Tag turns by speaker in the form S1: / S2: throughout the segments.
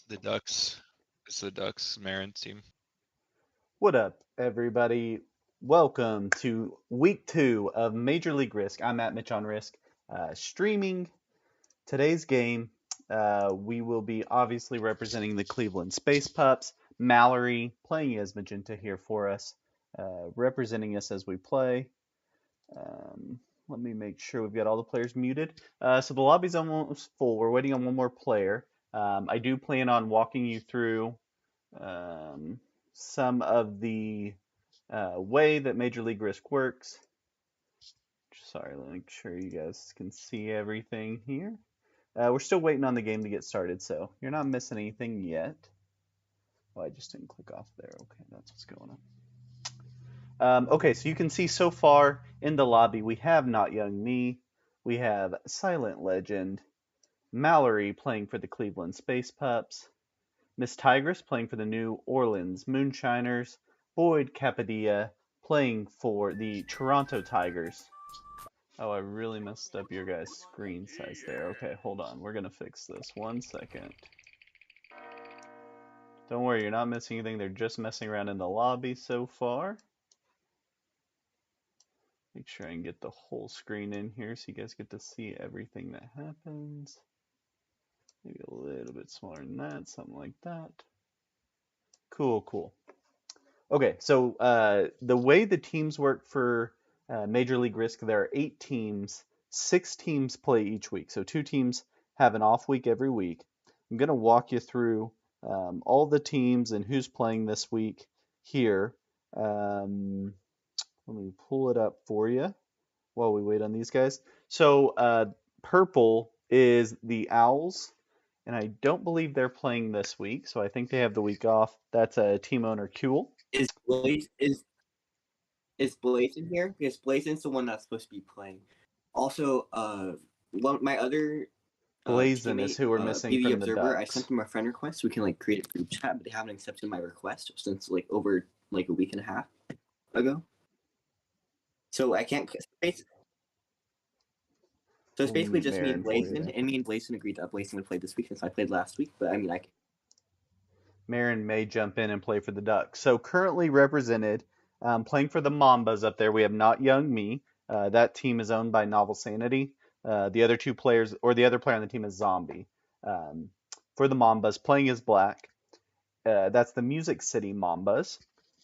S1: The Ducks. It's the Ducks Maren team.
S2: What up, everybody? Welcome to week 2 of Major League Risk. I'm at Mitch on Risk, streaming today's game. We will be obviously representing the Cleveland Space Pups. Mallorie playing as Magenta here for us, representing us as we play. Let me make sure we've got all the players muted. So the lobby's almost full. We're waiting on one more player. I do plan on walking you through some of the way that Major League Risk works. Sorry, let me make sure you guys can see everything here. We're still waiting on the game to get started, so you're not missing anything yet. Oh, I just didn't click off there. Okay, that's what's going on. Okay, so you can see so far in the lobby we have notyoungme, we have Silent Legend, Mallorie playing for the Cleveland Space Pups, MissTigress playing for the new Orleans Moonshiners, Boyd Kapadia playing for the Toronto Tigers. Oh, I really messed up your guys' screen size there. Okay, hold on. We're going to fix this. 1 second. Don't worry, you're not missing anything. They're just messing around in the lobby so far. Make sure I can get the whole screen in here so you guys get to see everything that happens. Maybe a little bit smaller than that, something like that. Cool. Okay, so the way the teams work for Major League Risk, there are 8 teams. 6 teams play each week, so 2 teams have an off week every week. I'm going to walk you through all the teams and who's playing this week here. Let me pull it up for you while we wait on these guys. So purple is the Owls, and I don't believe they're playing this week, so I think they have the week off. That's a team owner Qlwl.
S3: Is Blazen here? Because Blazen's the one that's supposed to be playing. Also, my other
S2: Blazen
S3: teammate,
S2: is who we're missing
S3: BB
S2: from the
S3: Observer, I
S2: Ducks.
S3: sent them a friend request so we can like create a group chat, but they haven't accepted my request since like over like a week and a half ago. So I can't. So it's basically just me and Blazen, and me and Blazen agreed that Blazen would play this week since I played last week. But I mean,
S2: Maren may jump in and play for the Ducks. So currently represented, playing for the Mambas up there, we have notyoungme. That team is owned by Novel Sanity. The other 2 players, or the other player on the team is Zombie. For the Mambas, playing as black, that's the Music City Mambas.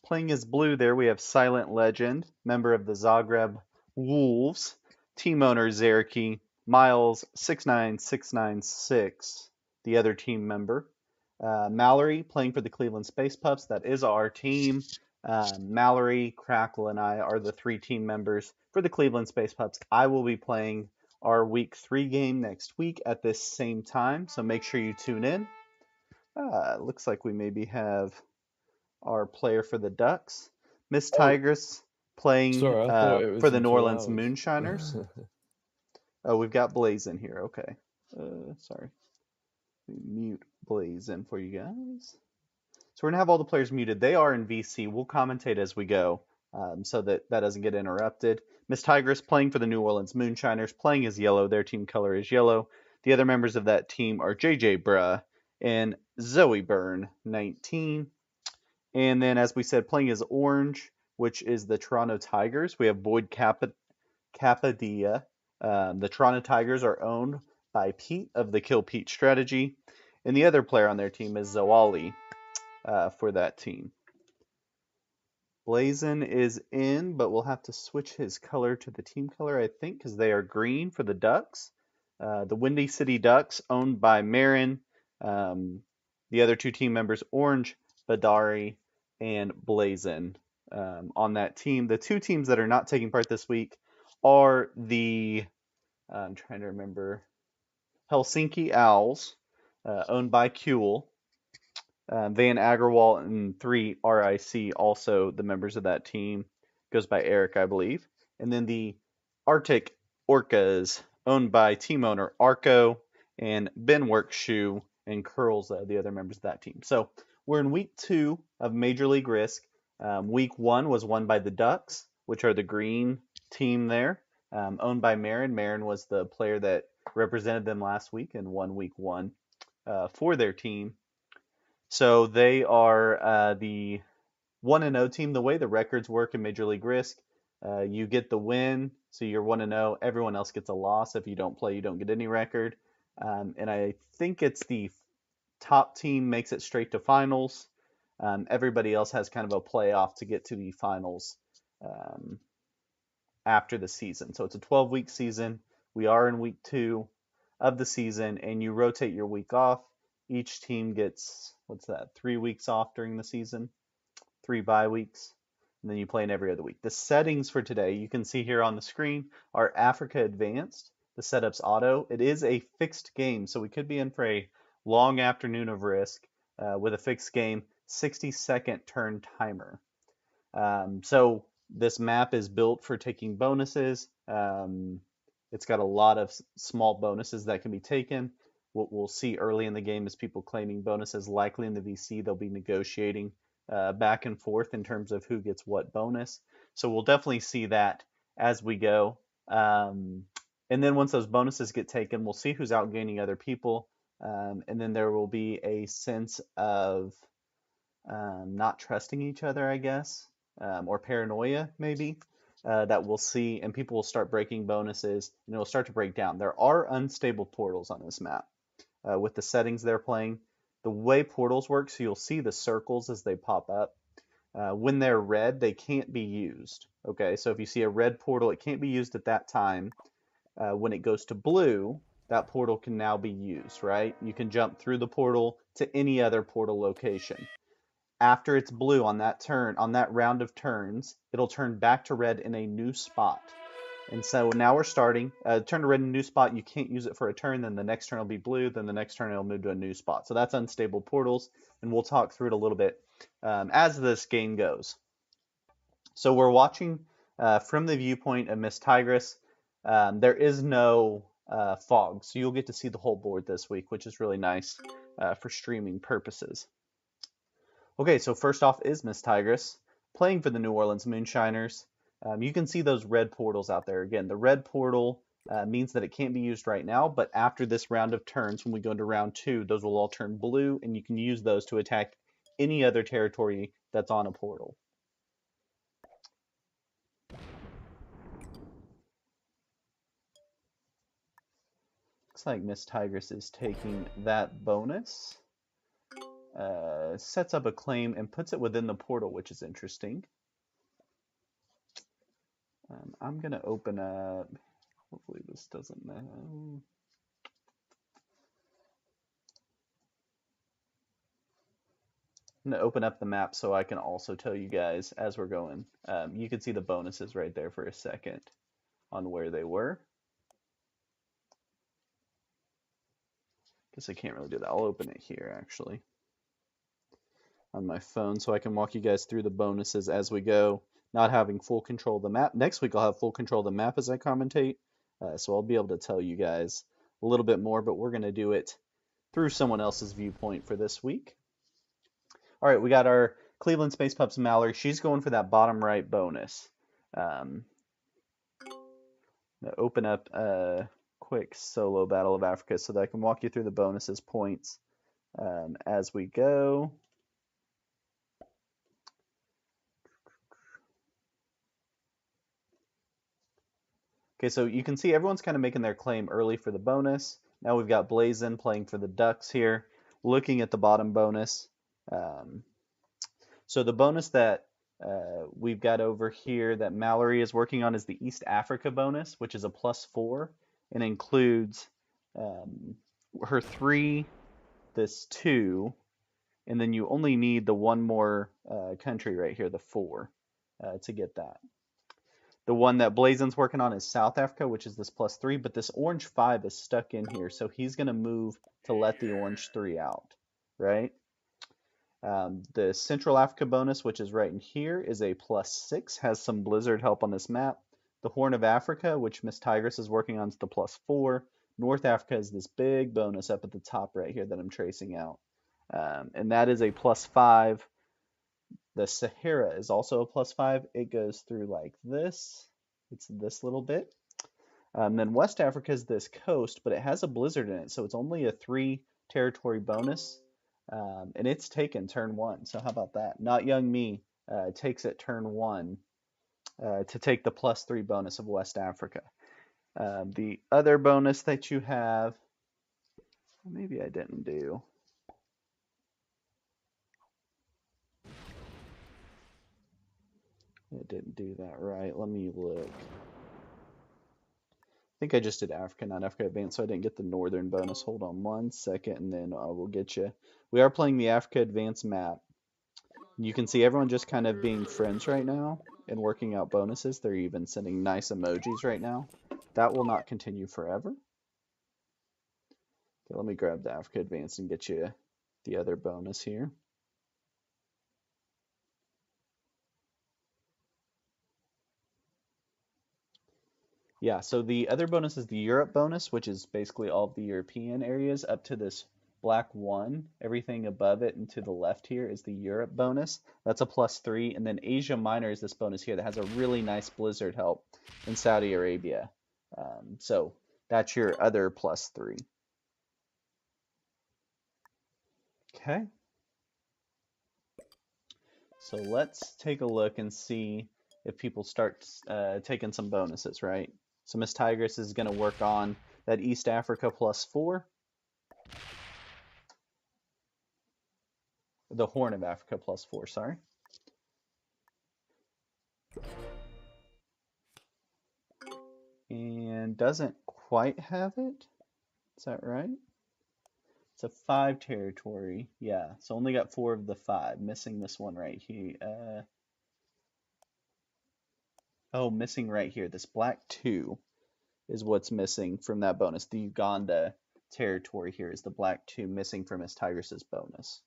S2: Playing as blue there, we have Silent Legend, member of the Zagreb Wolves. Team owner Xerokee, Miles 69696, the other team member. Mallorie playing for the Cleveland Space Pups. That is our team. Mallorie, Qlwl, and I are the 3 team members for the Cleveland Space Pups. I will be playing our week 3 game next week at this same time, so make sure you tune in. Looks like we maybe have our player for the Ducks, MissTigress, playing for the New Orleans Moonshiners. Oh, we've got Blazen here. Okay. Sorry. Let me mute Blazen for you guys. So we're going to have all the players muted. They are in VC. We'll commentate as we go so that doesn't get interrupted. MissTigress playing for the New Orleans Moonshiners, playing as yellow. Their team color is yellow. The other members of that team are JJ Bruh and Zoe Burn 19. And then, as we said, playing as orange, which is the Toronto Tigers, we have Boyd Kapadia. The Toronto Tigers are owned by Pete of the Kill Pete strategy. And the other player on their team is zoali for that team. Blazen is in, but we'll have to switch his color to the team color, I think, because they are green for the Ducks. The Windy City Ducks, owned by Maren. The other 2 team members, Orangebhandari and Blazen, on that team. The 2 teams that are not taking part this week are the, I'm trying to remember, Helsinki Owls, owned by Qlwl. Van Aggarwal and 3 RIC, also the members of that team. Goes by Eric, I believe. And then the Arctic Orcas, owned by team owner Arco and BenWerkSchuw and Curlza, the other members of that team. So we're in week 2 of Major League Risk. Week 1 was won by the Ducks, which are the green team there, owned by Maren. Maren was the player that represented them last week and won week 1 for their team. So they are the 1-0 team. The way the records work in Major League Risk, you get the win, so you're 1-0. Everyone else gets a loss. If you don't play, you don't get any record. And I think it's the top team makes it straight to finals. Everybody else has kind of a playoff to get to the finals after the season. So it's a 12-week season. We are in week 2 of the season, and you rotate your week off. Each team gets, 3 weeks off during the season, 3 bye weeks, and then you play in every other week. The settings for today, you can see here on the screen, are Africa Advanced. The setup's auto. It is a fixed game, so we could be in for a long afternoon of Risk with a fixed game, 60-second turn timer. So this map is built for taking bonuses. It's got a lot of small bonuses that can be taken. What we'll see early in the game is people claiming bonuses. Likely in the VC, they'll be negotiating back and forth in terms of who gets what bonus. So we'll definitely see that as we go. And then once those bonuses get taken, we'll see who's outgaining other people. And then there will be a sense of not trusting each other, I guess, or paranoia maybe, that we'll see, and people will start breaking bonuses, and it'll start to break down. There are unstable portals on this map with the settings they're playing. The way portals work, so you'll see the circles as they pop up. When they're red, they can't be used. Okay, so if you see a red portal, it can't be used at that time. When it goes to blue, that portal can now be used, right? You can jump through the portal to any other portal location. After it's blue on that turn, on that round of turns, it'll turn back to red in a new spot. And so now we're starting. Turn to red in a new spot, you can't use it for a turn, then the next turn will be blue, then the next turn it'll move to a new spot. So that's unstable portals, and we'll talk through it a little bit as this game goes. So we're watching from the viewpoint of MissTigress. There is no fog, so you'll get to see the whole board this week, which is really nice for streaming purposes. Okay, so first off is MissTigress, playing for the New Orleans Moonshiners. You can see those red portals out there. Again, the red portal means that it can't be used right now, but after this round of turns, when we go into round 2, those will all turn blue, and you can use those to attack any other territory that's on a portal. Looks like MissTigress is taking that bonus. Sets up a claim and puts it within the portal, which is interesting. I'm going to open up, hopefully this doesn't matter. I'm going to open up the map so I can also tell you guys as we're going. You can see the bonuses right there for a second on where they were. Guess I can't really do that. I'll open it here actually on my phone so I can walk you guys through the bonuses as we go, not having full control of the map. Next week I'll have full control of the map as I commentate, so I'll be able to tell you guys a little bit more, but we're going to do it through someone else's viewpoint for this week. All right, we got our Cleveland Space Pups Mallorie. She's going for that bottom right bonus. I'm going to open up a quick solo Battle of Africa so that I can walk you through the bonuses points as we go. Okay, so you can see everyone's kind of making their claim early for the bonus. Now we've got Blazen playing for the Ducks here, looking at the bottom bonus. So the bonus that we've got over here that Mallorie is working on is the East Africa bonus, which is a +4 and includes her 3, this 2, and then you only need the one more country right here, the 4, to get that. The one that Blazen's working on is South Africa, which is this +3, but this orange 5 is stuck in here, so he's going to move to let the orange 3 out, right? The Central Africa bonus, which is right in here, is a +6, has some blizzard help on this map. The Horn of Africa, which MissTigress is working on, is the +4. North Africa is this big bonus up at the top right here that I'm tracing out, and that is a +5. The Sahara is also a +5. It goes through like this. It's this little bit. Then West Africa is this coast, but it has a blizzard in it, so it's only a 3 territory bonus. And it's taken turn 1. So how about that? notyoungme takes it turn 1 to take the +3 bonus of West Africa. The other bonus that you have, maybe I didn't do. I didn't do that right. Let me look. I think I just did Africa, not Africa Advanced, so I didn't get the northern bonus. Hold on 1 second, and then I will get you. We are playing the Africa Advanced map. You can see everyone just kind of being friends right now and working out bonuses. They're even sending nice emojis right now. That will not continue forever. Okay, let me grab the Africa Advanced and get you the other bonus here. Yeah, so the other bonus is the Europe bonus, which is basically all of the European areas up to this black 1. Everything above it and to the left here is the Europe bonus. That's a +3. And then Asia Minor is this bonus here that has a really nice blizzard help in Saudi Arabia. So that's your other +3. Okay. So let's take a look and see if people start taking some bonuses, right? So MissTigress is going to work on that East Africa +4. The Horn of Africa +4, sorry. And doesn't quite have it. Is that right? It's a 5 territory. Yeah, so only got 4 of the 5. Missing this one right here. Oh, missing right here. This black 2 is what's missing from that bonus. The Uganda territory here is the black 2 missing from MissTigress's bonus.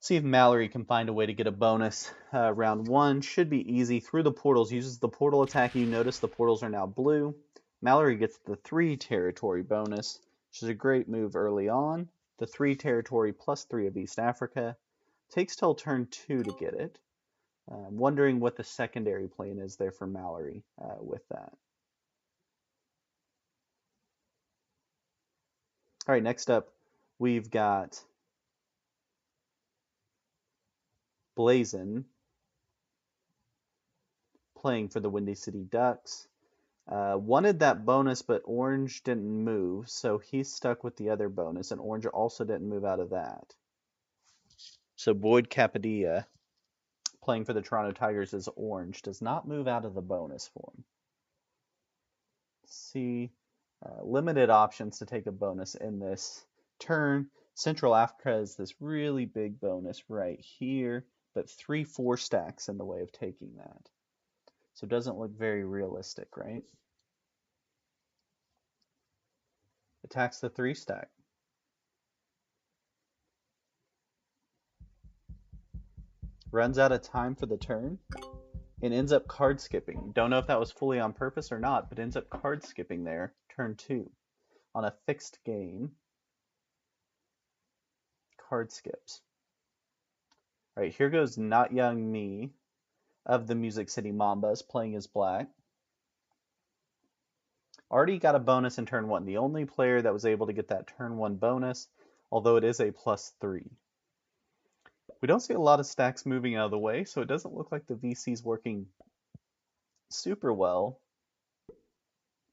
S2: See if Mallorie can find a way to get a bonus. Round 1 should be easy. Through the portals, uses the portal attack. You notice the portals are now blue. Mallorie gets the 3 territory bonus, which is a great move early on. The 3 territory +3 of East Africa. Takes till turn 2 to get it. Wondering what the secondary plan is there for Mallorie with that. All right, next up, we've got Blazen playing for the Windy City Ducks. Wanted that bonus, but Orange didn't move, so he's stuck with the other bonus, and Orange also didn't move out of that. So Boyd Kapadia, playing for the Toronto Tigers as Orange, does not move out of the bonus for him. Let's see, limited options to take a bonus in this turn. Central Africa is this really big bonus right here, but 3/4 stacks in the way of taking that. So it doesn't look very realistic, right? Attacks the 3 stack. Runs out of time for the turn and ends up card skipping. Don't know if that was fully on purpose or not, but ends up card skipping there, turn 2. On a fixed game, card skips. All right, here goes notyoungme of the Music City Mambas playing as black. Already got a bonus in turn 1. The only player that was able to get that turn 1 bonus, although it is a +3. We don't see a lot of stacks moving out of the way, so it doesn't look like the VC is working super well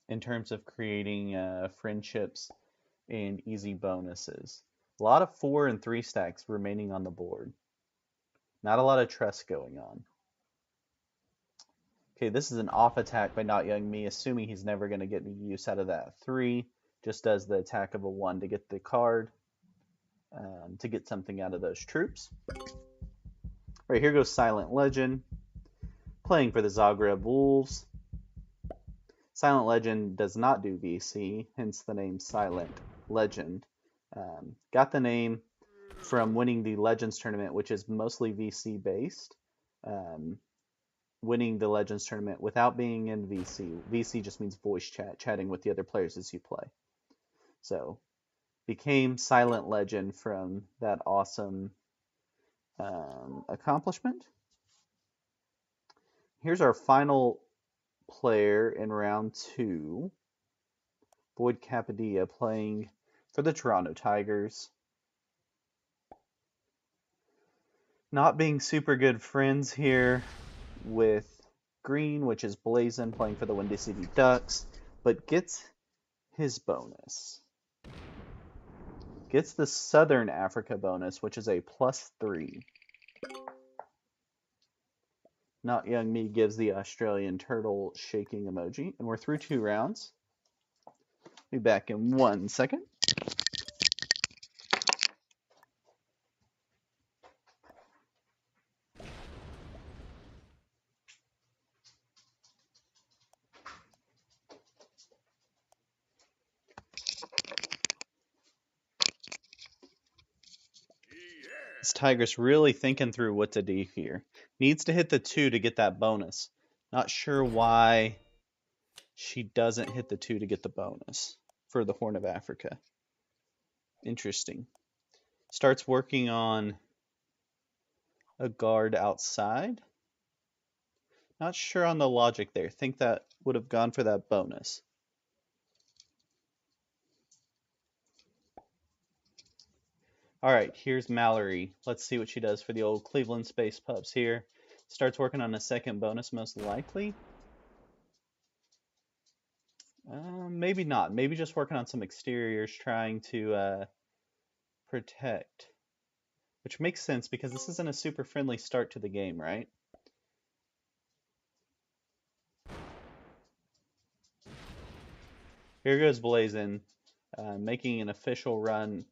S2: in terms of creating friendships and easy bonuses. A lot of 4 and 3 stacks remaining on the board. Not a lot of trust going on. Okay, this is an off attack by notyoungme, assuming he's never going to get any use out of that 3. Just does the attack of a 1 to get the card, to get something out of those troops. Right, here goes Silent Legend, playing for the Zagreb Wolves. Silent Legend does not do VC, hence the name Silent Legend. Got the name from winning the Legends tournament, which is mostly VC based. Winning the Legends tournament without being in VC. VC just means voice chat, chatting with the other players as you play. So, became Silent Legend from that awesome accomplishment. Here's our final player in round 2. Boyd Kapadia playing for the Toronto Tigers. Not being super good friends here with green, which is Blazen playing for the Windy City Ducks, but gets his bonus. Gets the Southern Africa bonus, which is a +3. notyoungme gives the Australian turtle shaking emoji, and we're through 2 rounds. Be back in 1 second. MissTigress really thinking through what to do here. Needs to hit the 2 to get that bonus. Not sure why she doesn't hit the 2 to get the bonus for the Horn of Africa. Interesting. Starts working on a guard outside. Not sure on the logic there. Think that would have gone for that bonus. All right, here's Mallorie. Let's see what she does for the old Cleveland Space Pups here. Starts working on a second bonus, most likely. Maybe not. Maybe just working on some exteriors, trying to protect. Which makes sense because this isn't a super friendly start to the game, right? Here goes Blazen, making an official run.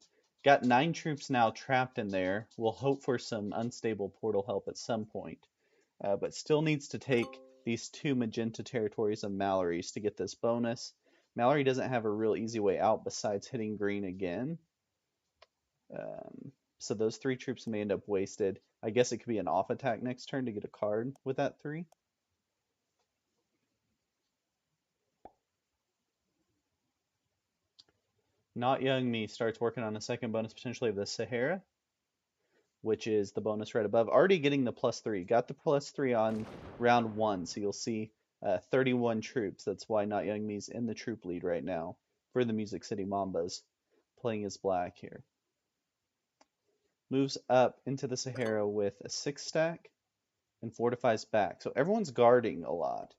S2: Got 9 troops now trapped in there. We'll hope for some unstable portal help at some point. But still needs to take these 2 magenta territories of Mallorie's to get this bonus. Mallorie doesn't have a real easy way out besides hitting green again. So those 3 troops may end up wasted. I guess it could be an off attack next turn to get a card with that 3. notyoungme starts working on a second bonus potentially of the Sahara, which is the bonus right above. Already getting the +3. Got the +3 on round 1, so you'll see 31 troops. That's why notyoungme's in the troop lead right now for the Music City Mambas, playing as black here. Moves up into the Sahara with a 6 stack and fortifies back. So everyone's guarding a lot,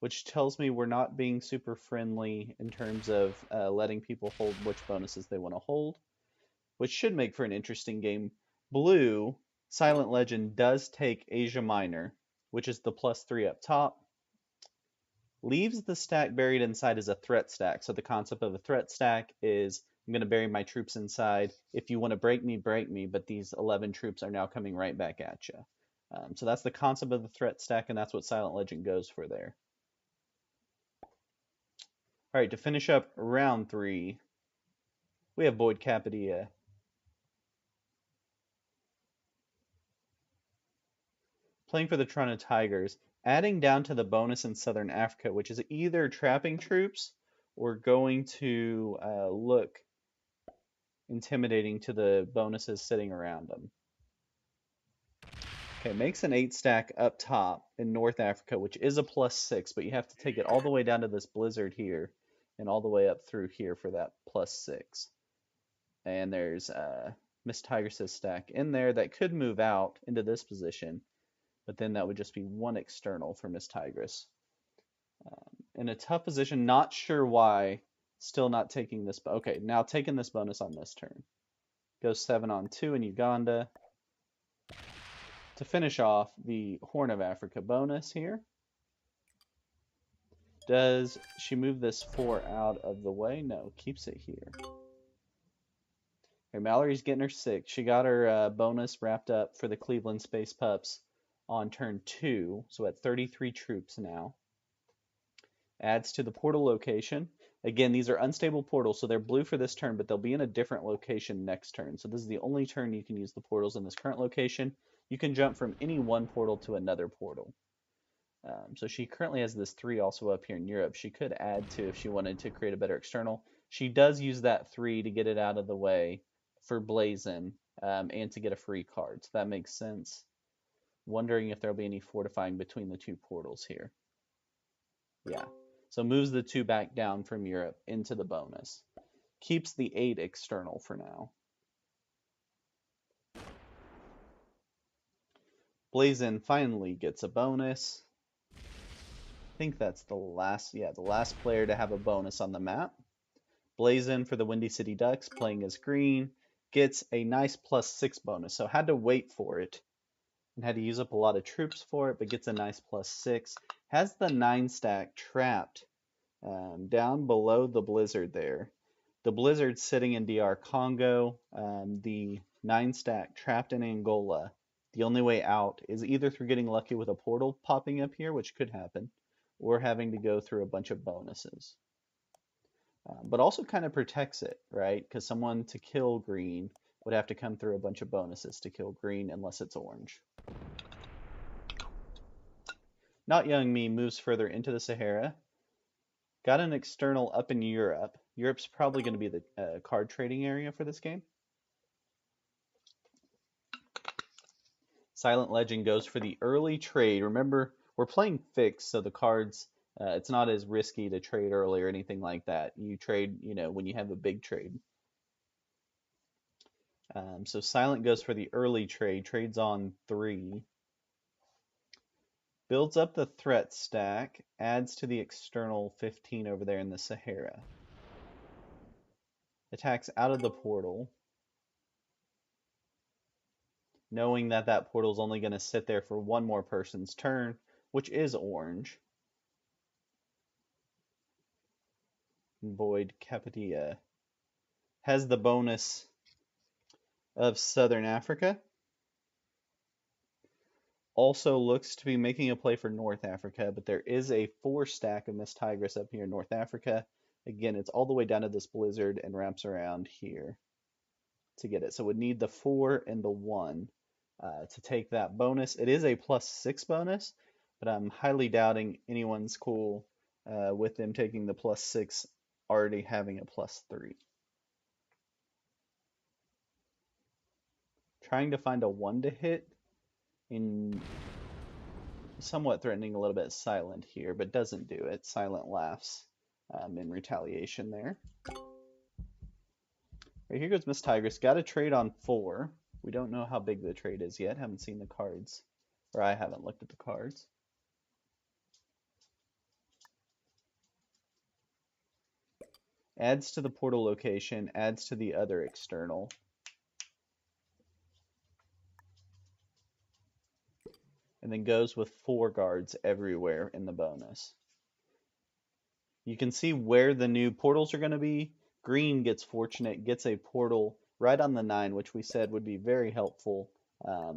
S2: which tells me we're not being super friendly in terms of letting people hold which bonuses they want to hold, which should make for an interesting game. Blue, Silent Legend, does take Asia Minor, which is the +3 up top. Leaves the stack buried inside as a threat stack. So the concept of a threat stack is I'm going to bury my troops inside. If you want to break me, but these 11 troops are now coming right back at you. So that's the concept of the threat stack, and that's what Silent Legend goes for there. All right, to finish up round 3, we have Void Kapadia. Playing for the Toronto Tigers, adding down to the bonus in Southern Africa, which is either trapping troops or going to look intimidating to the bonuses sitting around them. Okay, makes an 8 stack up top in North Africa, which is a +6, but you have to take it all the way down to this blizzard here and all the way up through here for that +6. And there's MissTigress' stack in there that could move out into this position, but then that would just be 1 external for MissTigress. In a tough position, not sure why, still not taking this. Okay, now taking this bonus on this turn. Goes 7 on 2 in Uganda. To finish off the Horn of Africa bonus here. Does she move this 4 out of the way? No, keeps it here. Okay, Mallorie's getting her 6. She got her bonus wrapped up for the Cleveland Space Pups on turn 2, so at 33 troops now. Adds to the portal location. Again, these are unstable portals, so they're blue for this turn, but they'll be in a different location next turn. So this is the only turn you can use the portals in this current location. You can jump from any one portal to another portal. So she currently has this 3 also up here in Europe. She could add to if she wanted to create a better external. She does use that 3 to get it out of the way for Blazen and to get a free card. So that makes sense. Wondering if there'll be any fortifying between the 2 portals here. Yeah. So moves the 2 back down from Europe into the bonus. Keeps the 8 external for now. Blazen finally gets a bonus. I think that's the last player to have a bonus on the map. Blazen for the Windy City Ducks, playing as green, gets a nice +6 bonus. So had to wait for it and had to use up a lot of troops for it, but gets a nice +6. Has the 9 stack trapped down below the blizzard there. The blizzard sitting in DR Congo, the 9 stack trapped in Angola. The only way out is either through getting lucky with a portal popping up here, which could happen, or having to go through a bunch of bonuses. But also kind of protects it, right? Because someone to kill green would have to come through a bunch of bonuses to kill green unless it's orange. Notyoungme moves further into the Sahara. Got an external up in Europe. Europe's probably going to be the card trading area for this game. Silent Legend goes for the early trade. Remember, we're playing fixed, so the cards, it's not as risky to trade early or anything like that. You trade, when you have a big trade. So Silent goes for the early trade, trades on 3. Builds up the threat stack, adds to the external 15 over there in the Sahara. Attacks out of the portal, knowing that that portal is only going to sit there for one more person's turn, which is orange. Void Kapadia has the bonus of Southern Africa. Also looks to be making a play for North Africa, but there is a 4 stack of MissTigress up here in North Africa. Again, it's all the way down to this blizzard and wraps around here to get it. So it would need the 4 and the 1 to take that bonus. It is a +6 bonus, but I'm highly doubting anyone's cool with them taking the +6 already having a +3. Trying to find a 1 to hit. In somewhat threatening a little bit Silent here, but doesn't do it. Silent laughs in retaliation there. Right, here goes MissTigress. Got a trade on 4. We don't know how big the trade is yet. Haven't seen the cards, or I haven't looked at the cards. Adds to the portal location, adds to the other external. And then goes with 4 guards everywhere in the bonus. You can see where the new portals are going to be. Green gets fortunate, gets a portal right on the 9, which we said would be very helpful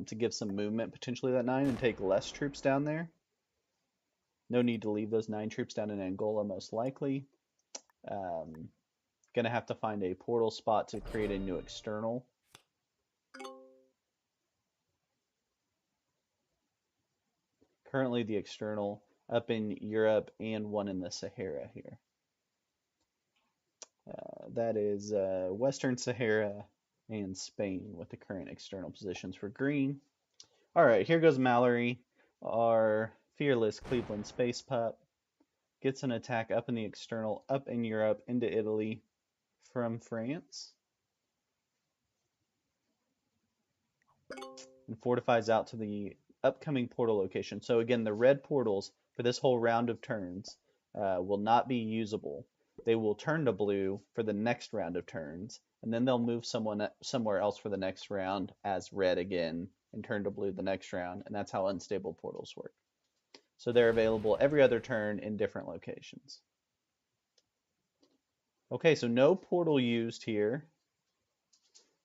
S2: to give some movement potentially that 9 and take less troops down there. No need to leave those 9 troops down in Angola most likely. Gonna have to find a portal spot to create a new external. Currently the external up in Europe and 1 in the Sahara here. That is Western Sahara and Spain with the current external positions for green. All right, here goes Mallorie, our fearless Cleveland Space Pup. Gets an attack up in the external, up in Europe, into Italy from France. And fortifies out to the upcoming portal location. So again, the red portals for this whole round of turns will not be usable. They will turn to blue for the next round of turns, and then they'll move somewhere else for the next round as red again and turn to blue the next round, and that's how unstable portals work. So they're available every other turn in different locations. Okay, so no portal used here.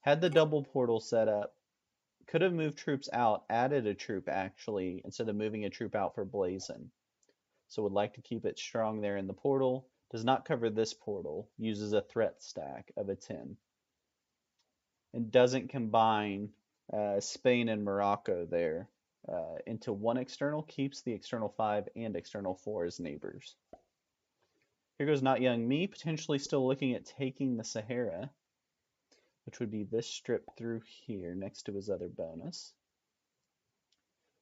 S2: Had the double portal set up. Could have moved troops out, added a troop actually, instead of moving a troop out for Blazen. So would like to keep it strong there in the portal. Does not cover this portal, uses a threat stack of a 10. And doesn't combine Spain and Morocco there into 1 external, keeps the external 5 and external 4 as neighbors. Here goes notyoungme, potentially still looking at taking the Sahara, which would be this strip through here next to his other bonus.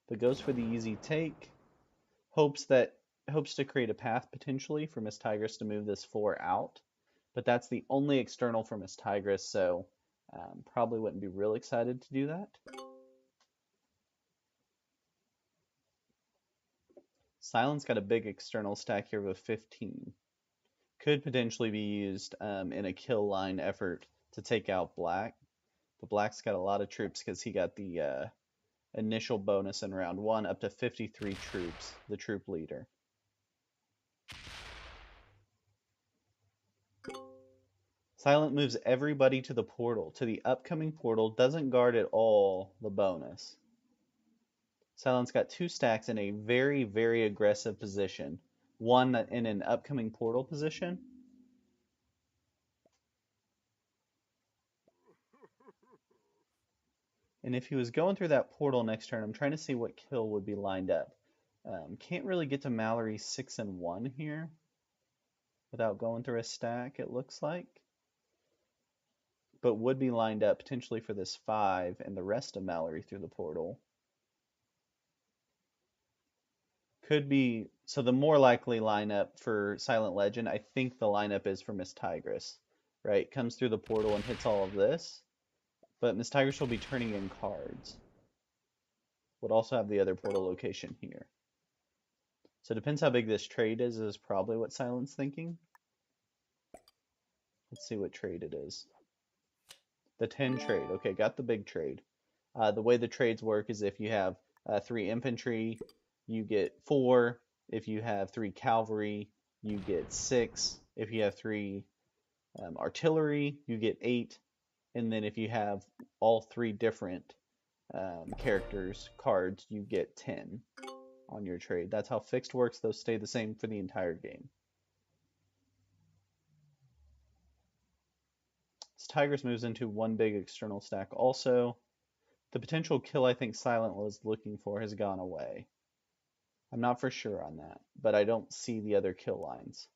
S2: But goes for the easy take, hopes to create a path potentially for MissTigress to move this 4 out, but that's the only external for MissTigress, so probably wouldn't be real excited to do that. Silence got a big external stack here with 15. Could potentially be used in a kill line effort to take out Black. But Black's got a lot of troops because he got the initial bonus in round 1 up to 53 troops, the troop leader. Silent moves everybody to the portal, to the upcoming portal, doesn't guard at all the bonus. Silent's got 2 stacks in a very, very aggressive position. One in an upcoming portal position. And if he was going through that portal next turn, I'm trying to see what kill would be lined up. Can't really get to Mallory 6 and 1 here without going through a stack, it looks like. But would be lined up potentially for this 5 and the rest of Mallory through the portal. Could be, so the more likely lineup for Silent Legend, I think the lineup is for MissTigress, right? Comes through the portal and hits all of this, but MissTigress will be turning in cards. Would also have the other portal location here. So it depends how big this trade is probably what Silent's thinking. Let's see what trade it is. The 10 trade. Okay, got the big trade. The way the trades work is if you have 3 infantry, you get 4. If you have 3 cavalry, you get 6. If you have 3 artillery, you get 8. And then if you have all 3 different characters, cards, you get 10 on your trade. That's how fixed works. Those stay the same for the entire game. Tigers moves into one big external stack also. The potential kill I think Silent was looking for has gone away. I'm not for sure on that, but I don't see the other kill lines.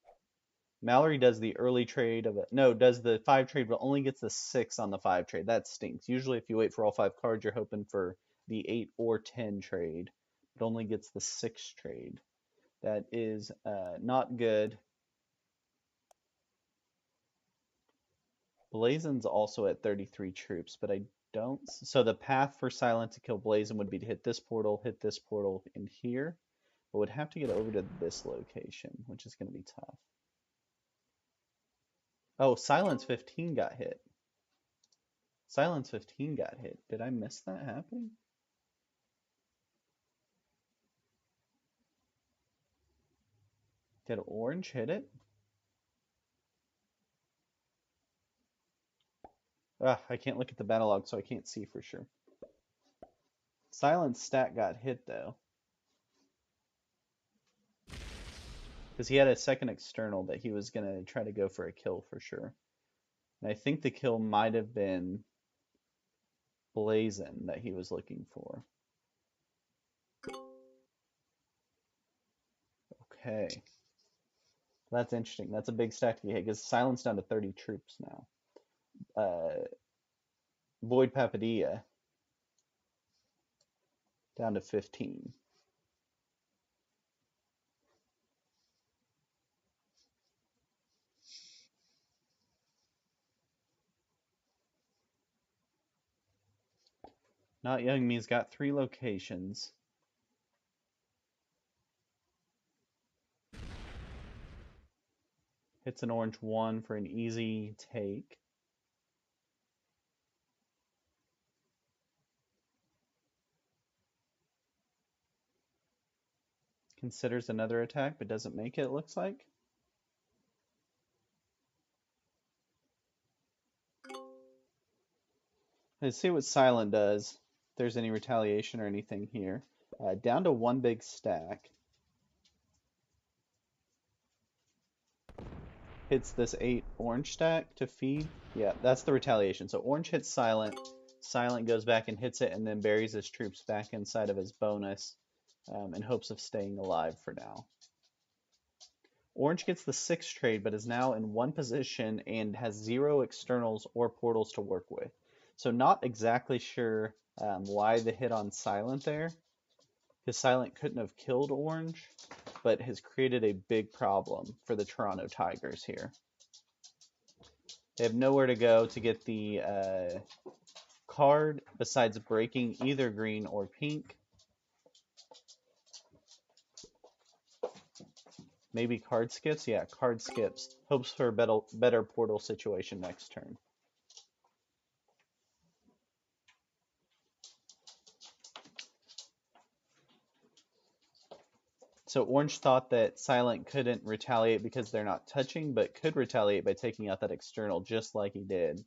S2: Mallory does the early trade of it. No, does the 5 trade, but only gets the 6 on the 5 trade. That stinks. Usually if you wait for all 5 cards, you're hoping for the 8 or 10 trade. It only gets the 6 trade. That is not good. Blazen's also at 33 troops, but I don't... So the path for Silent to kill Blazen would be to hit this portal, in here. But would have to get over to this location, which is going to be tough. Oh, Silence 15 got hit. Silence 15 got hit. Did I miss that happening? Did Orange hit it? I can't look at the battle log, so I can't see for sure. Silence stat got hit, though. Because he had a second external that he was going to try to go for a kill for sure. And I think the kill might have been Blazen that he was looking for. Okay. That's interesting. That's a big stack to get hit because Silence down to 30 troops now. Void Papadia down to 15. notyoungme's got 3 locations. Hits an orange 1 for an easy take. Considers another attack, but doesn't make it, it looks like. Let's see what Silent does. If there's any retaliation or anything here. Down to 1 big stack. Hits this 8 orange stack to feed. Yeah, that's the retaliation. So orange hits Silent. Silent goes back and hits it and then buries his troops back inside of his bonus. In hopes of staying alive for now. Orange gets the 6 trade, but is now in 1 position and has 0 externals or portals to work with. So not exactly sure why the hit on Silent there, because Silent couldn't have killed Orange, but has created a big problem for the Toronto Tigers here. They have nowhere to go to get the card besides breaking either green or pink. Maybe card skips? Yeah, card skips. Hopes for a better portal situation next turn. So Orange thought that Silent couldn't retaliate because they're not touching, but could retaliate by taking out that external just like he did,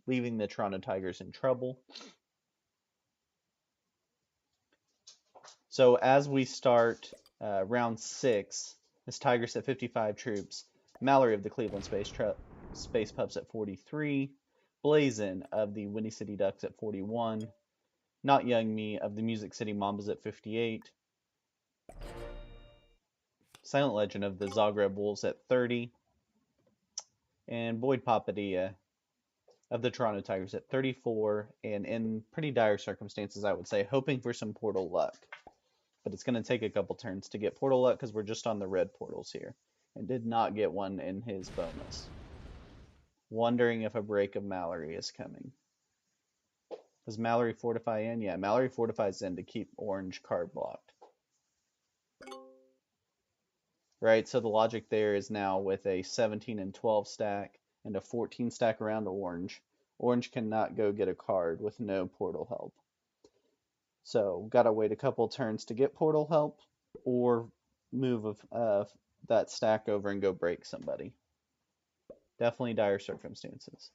S2: leaving the Toronto Tigers in trouble. So as we start round 6, MissTigress at 55 troops, Mallorie of the Cleveland Space Pups at 43, Blazen of the Windy City Ducks at 41, notyoungme of the Music City Mambas at 58, Silent Legend of the Zagreb Wolves at 30, and Boyd Kapadia of the Toronto Tigers at 34, and in pretty dire circumstances, I would say, hoping for some portal luck. But it's going to take a couple turns to get portal luck because we're just on the red portals here, and did not get one in his bonus. Wondering if a break of Mallorie is coming. Does Mallorie fortify in? Yeah, Mallorie fortifies in to keep Orange card blocked. Right, so the logic there is now with a 17 and 12 stack and a 14 stack around Orange. Orange cannot go get a card with no portal help. So, gotta wait a couple turns to get portal help, or move that stack over and go break somebody. Definitely dire circumstances.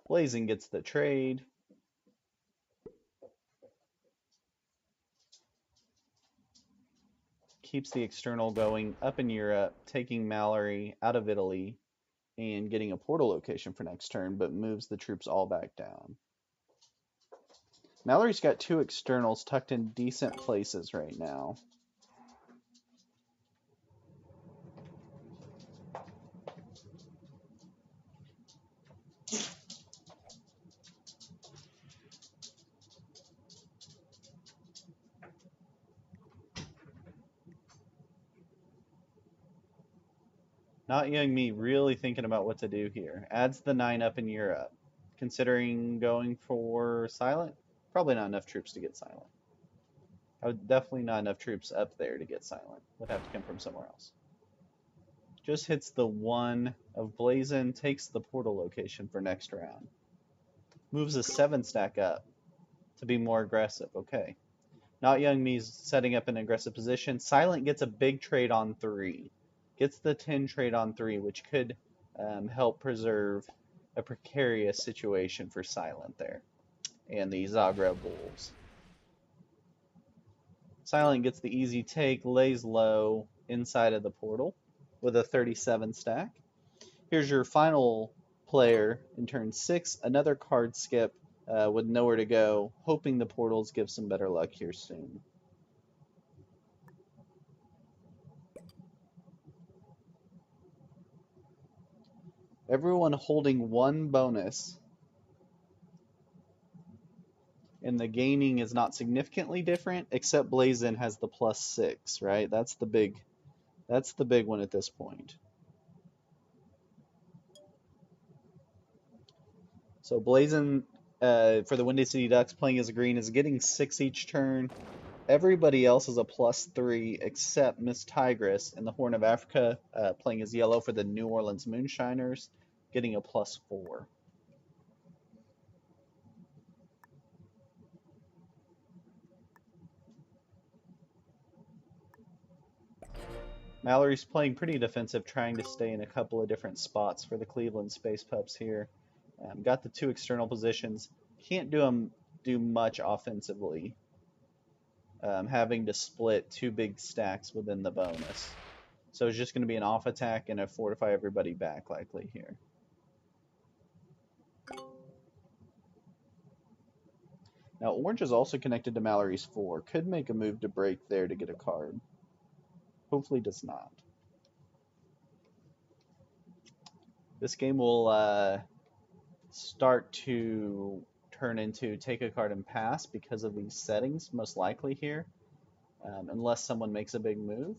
S2: Blazen gets the trade. Keeps the external going up in Europe, taking Mallorie out of Italy and getting a portal location for next turn, but moves the troops all back down. Mallorie's got 2 externals tucked in decent places right now. Notyoungme really thinking about what to do here. Adds the 9 up in Europe. Considering going for Silent? Probably not enough troops to get Silent. Definitely not enough troops up there to get Silent. Would have to come from somewhere else. Just hits the 1 of Blazen, takes the portal location for next round. Moves a 7 stack up to be more aggressive. Okay. Notyoungme's setting up an aggressive position. Silent gets a big trade on 3. Gets the 10 trade on 3, which could help preserve a precarious situation for Silent there and the Zagreb Wolves. Silent gets the easy take, lays low inside of the portal with a 37 stack. Here's your final player in turn 6, another card skip with nowhere to go, hoping the portals give some better luck here soon. Everyone holding 1 bonus, and the gaining is not significantly different, except Blazen has the +6, right? That's the big one at this point. So Blazen, for the Windy City Ducks, playing as a green, is getting 6 each turn. Everybody else is a +3 except MissTigress in the Horn of Africa, playing as yellow for the New Orleans Moonshiners, getting a +4. Mallorie's playing pretty defensive, trying to stay in a couple of different spots for the Cleveland Space Pups here. Got the 2 external positions. Can't do much offensively, having to split 2 big stacks within the bonus. So it's just going to be an off attack and a fortify everybody back likely here. Now Orange is also connected to Mallorie's 4. Could make a move to break there to get a card. Hopefully does not. This game will start to turn into take a card and pass because of these settings, most likely here, unless someone makes a big move.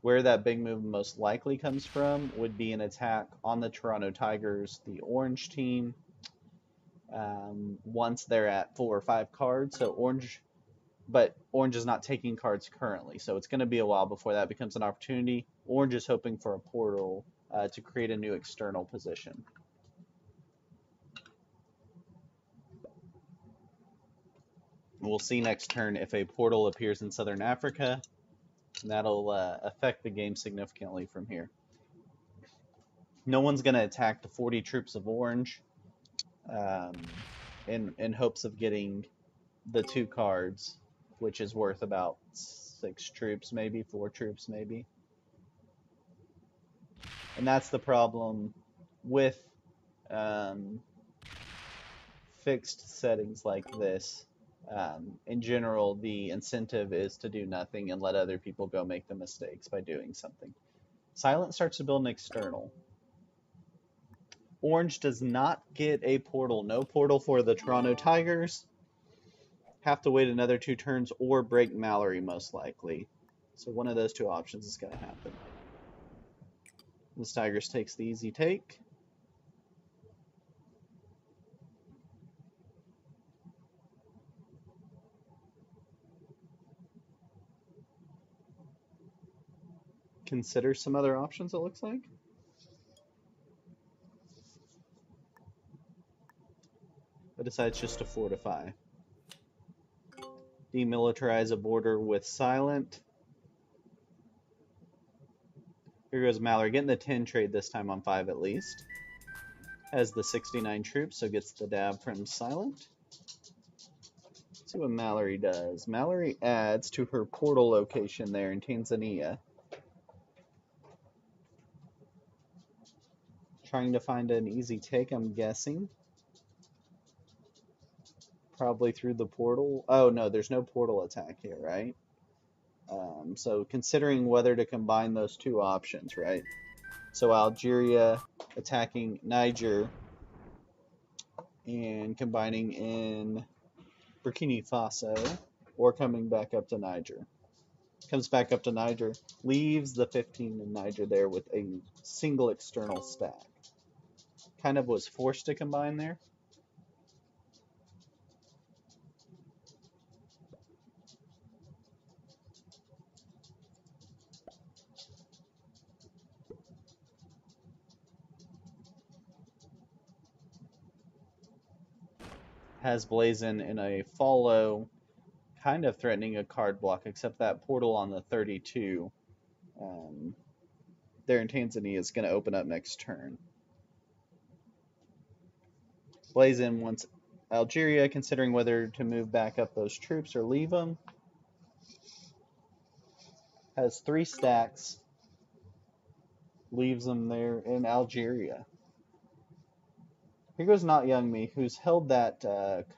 S2: Where that big move most likely comes from would be an attack on the Toronto Tigers, the orange team, once they're at 4 or 5 cards. So orange, but orange is not taking cards currently, so it's going to be a while before that becomes an opportunity. Orange is hoping for a portal to create a new external position. We'll see next turn if a portal appears in Southern Africa, and that'll affect the game significantly from here. No one's going to attack the 40 troops of orange in hopes of getting the 2 cards, which is worth about 6 troops, maybe 4 troops, maybe. And that's the problem with fixed settings like this. In general, the incentive is to do nothing and let other people go make the mistakes by doing something. Silent starts to build an external. Orange does not get a portal. No portal for the Toronto Tigers. Have to wait another 2 turns or break Mallorie most likely. So one of those 2 options is going to happen. MissTigress takes the easy take. Consider some other options, it looks like. But decides just to fortify. Demilitarize a border with silent. Here goes Mallorie, getting the 10 trade this time on 5 at least. Has the 69 troops, so gets the dab from silent. Let's see what Mallorie does. Mallorie adds to her portal location there in Tanzania. Trying to find an easy take, I'm guessing. Probably through the portal. Oh, no, there's no portal attack here, right? So considering whether to combine those 2 options, right? So Algeria attacking Niger and combining in Burkina Faso, or coming back up to Niger. Comes back up to Niger, leaves the 15 in Niger there with a single external stack. Kind of was forced to combine there. Has Blazen in a follow, kind of threatening a card block, except that portal on the 32 there in Tanzania is going to open up next turn. Blazen wants Algeria, considering whether to move back up those troops or leave them. Has 3 stacks, leaves them there in Algeria. Here goes notyoungme, who's held that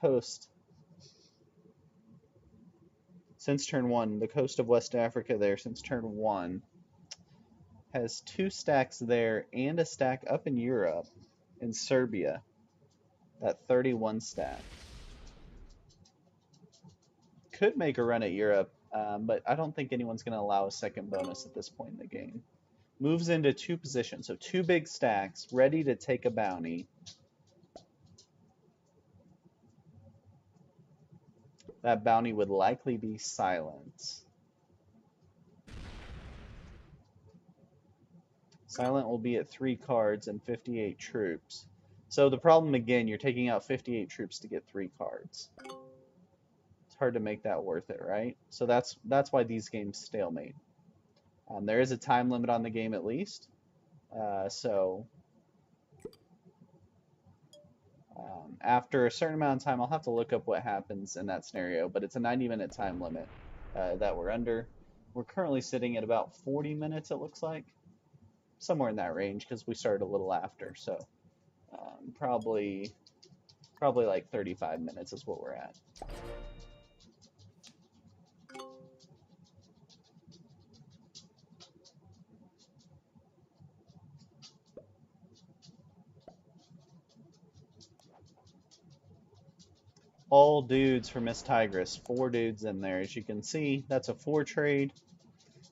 S2: coast since turn 1, the coast of West Africa there since turn 1. Has 2 stacks there and a stack up in Europe, in Serbia, that 31 stack. Could make a run at Europe, but I don't think anyone's going to allow a second bonus at this point in the game. Moves into 2 positions, so 2 big stacks, ready to take a bounty. That bounty would likely be silence. Silent will be at 3 cards and 58 troops. So the problem again, you're taking out 58 troops to get 3 cards. It's hard to make that worth it, right? So that's why these games stalemate. There is a time limit on the game at least. After a certain amount of time, I'll have to look up what happens in that scenario, but it's a 90-minute time limit that we're under. We're currently sitting at about 40 minutes, it looks like. Somewhere in that range, because we started a little after, so probably like 35 minutes is what we're at. All dudes for MissTigress. 4 dudes in there. As you can see, that's a 4 trade.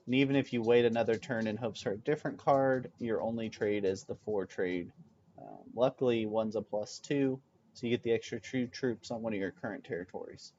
S2: And even if you wait another turn in hopes for a different card, your only trade is the 4 trade. Luckily, one's a +2, so you get the extra 2 troops on one of your current territories.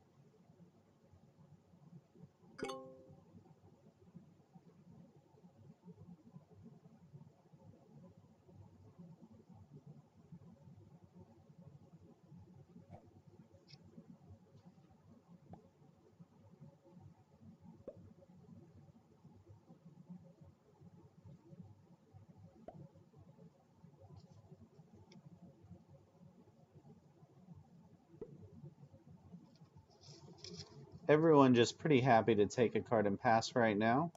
S2: Everyone just pretty happy to take a card and pass right now.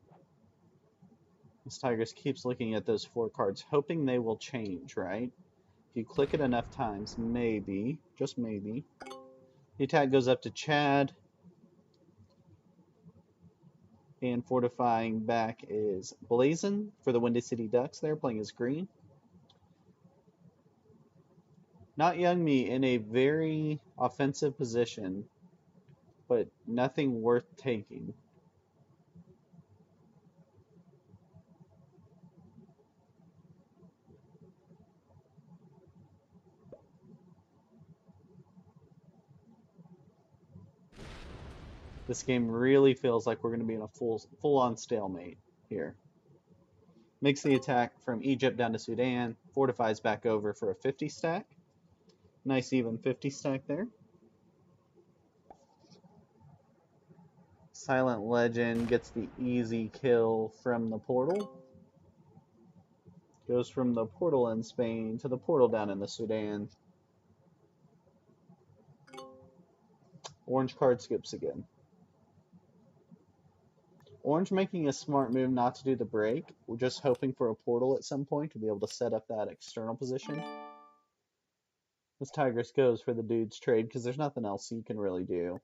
S2: MissTigress keeps looking at those 4 cards, hoping they will change, right? If you click it enough times, maybe, just maybe. The attack goes up to Chad. And fortifying back is Blazen for the Windy City Ducks there, playing as green. Notyoungme in a very offensive position, but nothing worth taking. This game really feels like we're going to be in a full-on stalemate here. Makes the attack from Egypt down to Sudan, fortifies back over for a 50 stack. Nice even 50 stack there. Silent Legend gets the easy kill from the portal. Goes from the portal in Spain to the portal down in the Sudan. Orange card skips again. Orange making a smart move not to do the break. We're just hoping for a portal at some point to be able to set up that external position. MissTigress goes for the dude's trade because there's nothing else you can really do.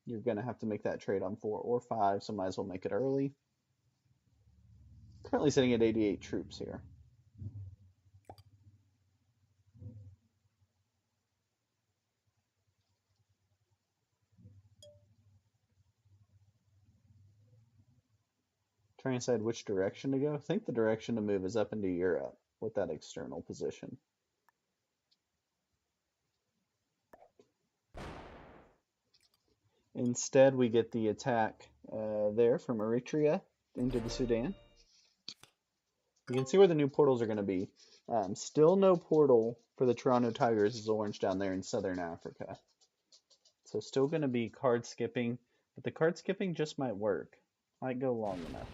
S2: You're going to have to make that trade on 4 or 5, so might as well make it early. Currently sitting at 88 troops here. Trying to decide which direction to go. I think the direction to move is up into Europe with that external position. Instead, we get the attack there from Eritrea into the Sudan. You can see where the new portals are going to be. Still no portal for the Toronto Tigers is orange down there in southern Africa. So still going to be card skipping, but the card skipping just might work. Might go long enough.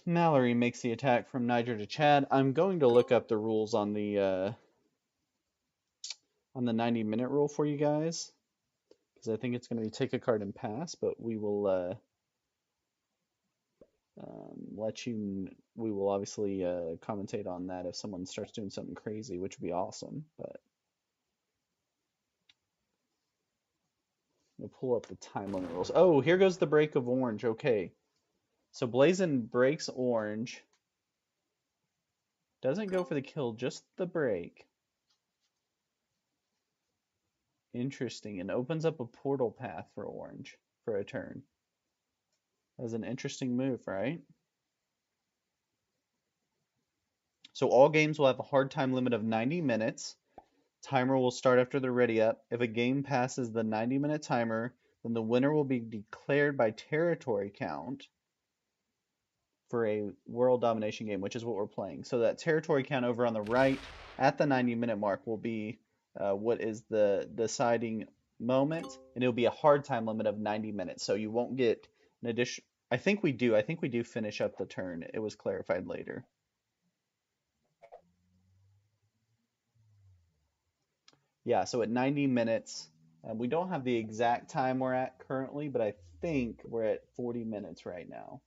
S2: Mallorie makes the attack from Niger to Chad. I'm going to look up the rules on the 90-minute rule for you guys, because I think it's going to be take a card and pass, but we will we will obviously commentate on that if someone starts doing something crazy, which would be awesome. But we'll pull up the time limit rules. Oh, here goes the break of orange. Okay, so Blazen breaks orange. Doesn't go for the kill, just the break. Interesting, and opens up a portal path for orange for a turn. That's an interesting move, right? So all games will have a hard time limit of 90 minutes. Timer will start after they're ready up. If a game passes the 90-minute timer, then the winner will be declared by territory count for a world domination game, which is what we're playing. So that territory count over on the right at the 90-minute mark will be what is the deciding moment, and it'll be a hard time limit of 90 minutes. So you won't get an addition. I think we do finish up the turn. It was clarified later. Yeah, so at 90 minutes, we don't have the exact time we're at currently, but I think we're at 40 minutes right now.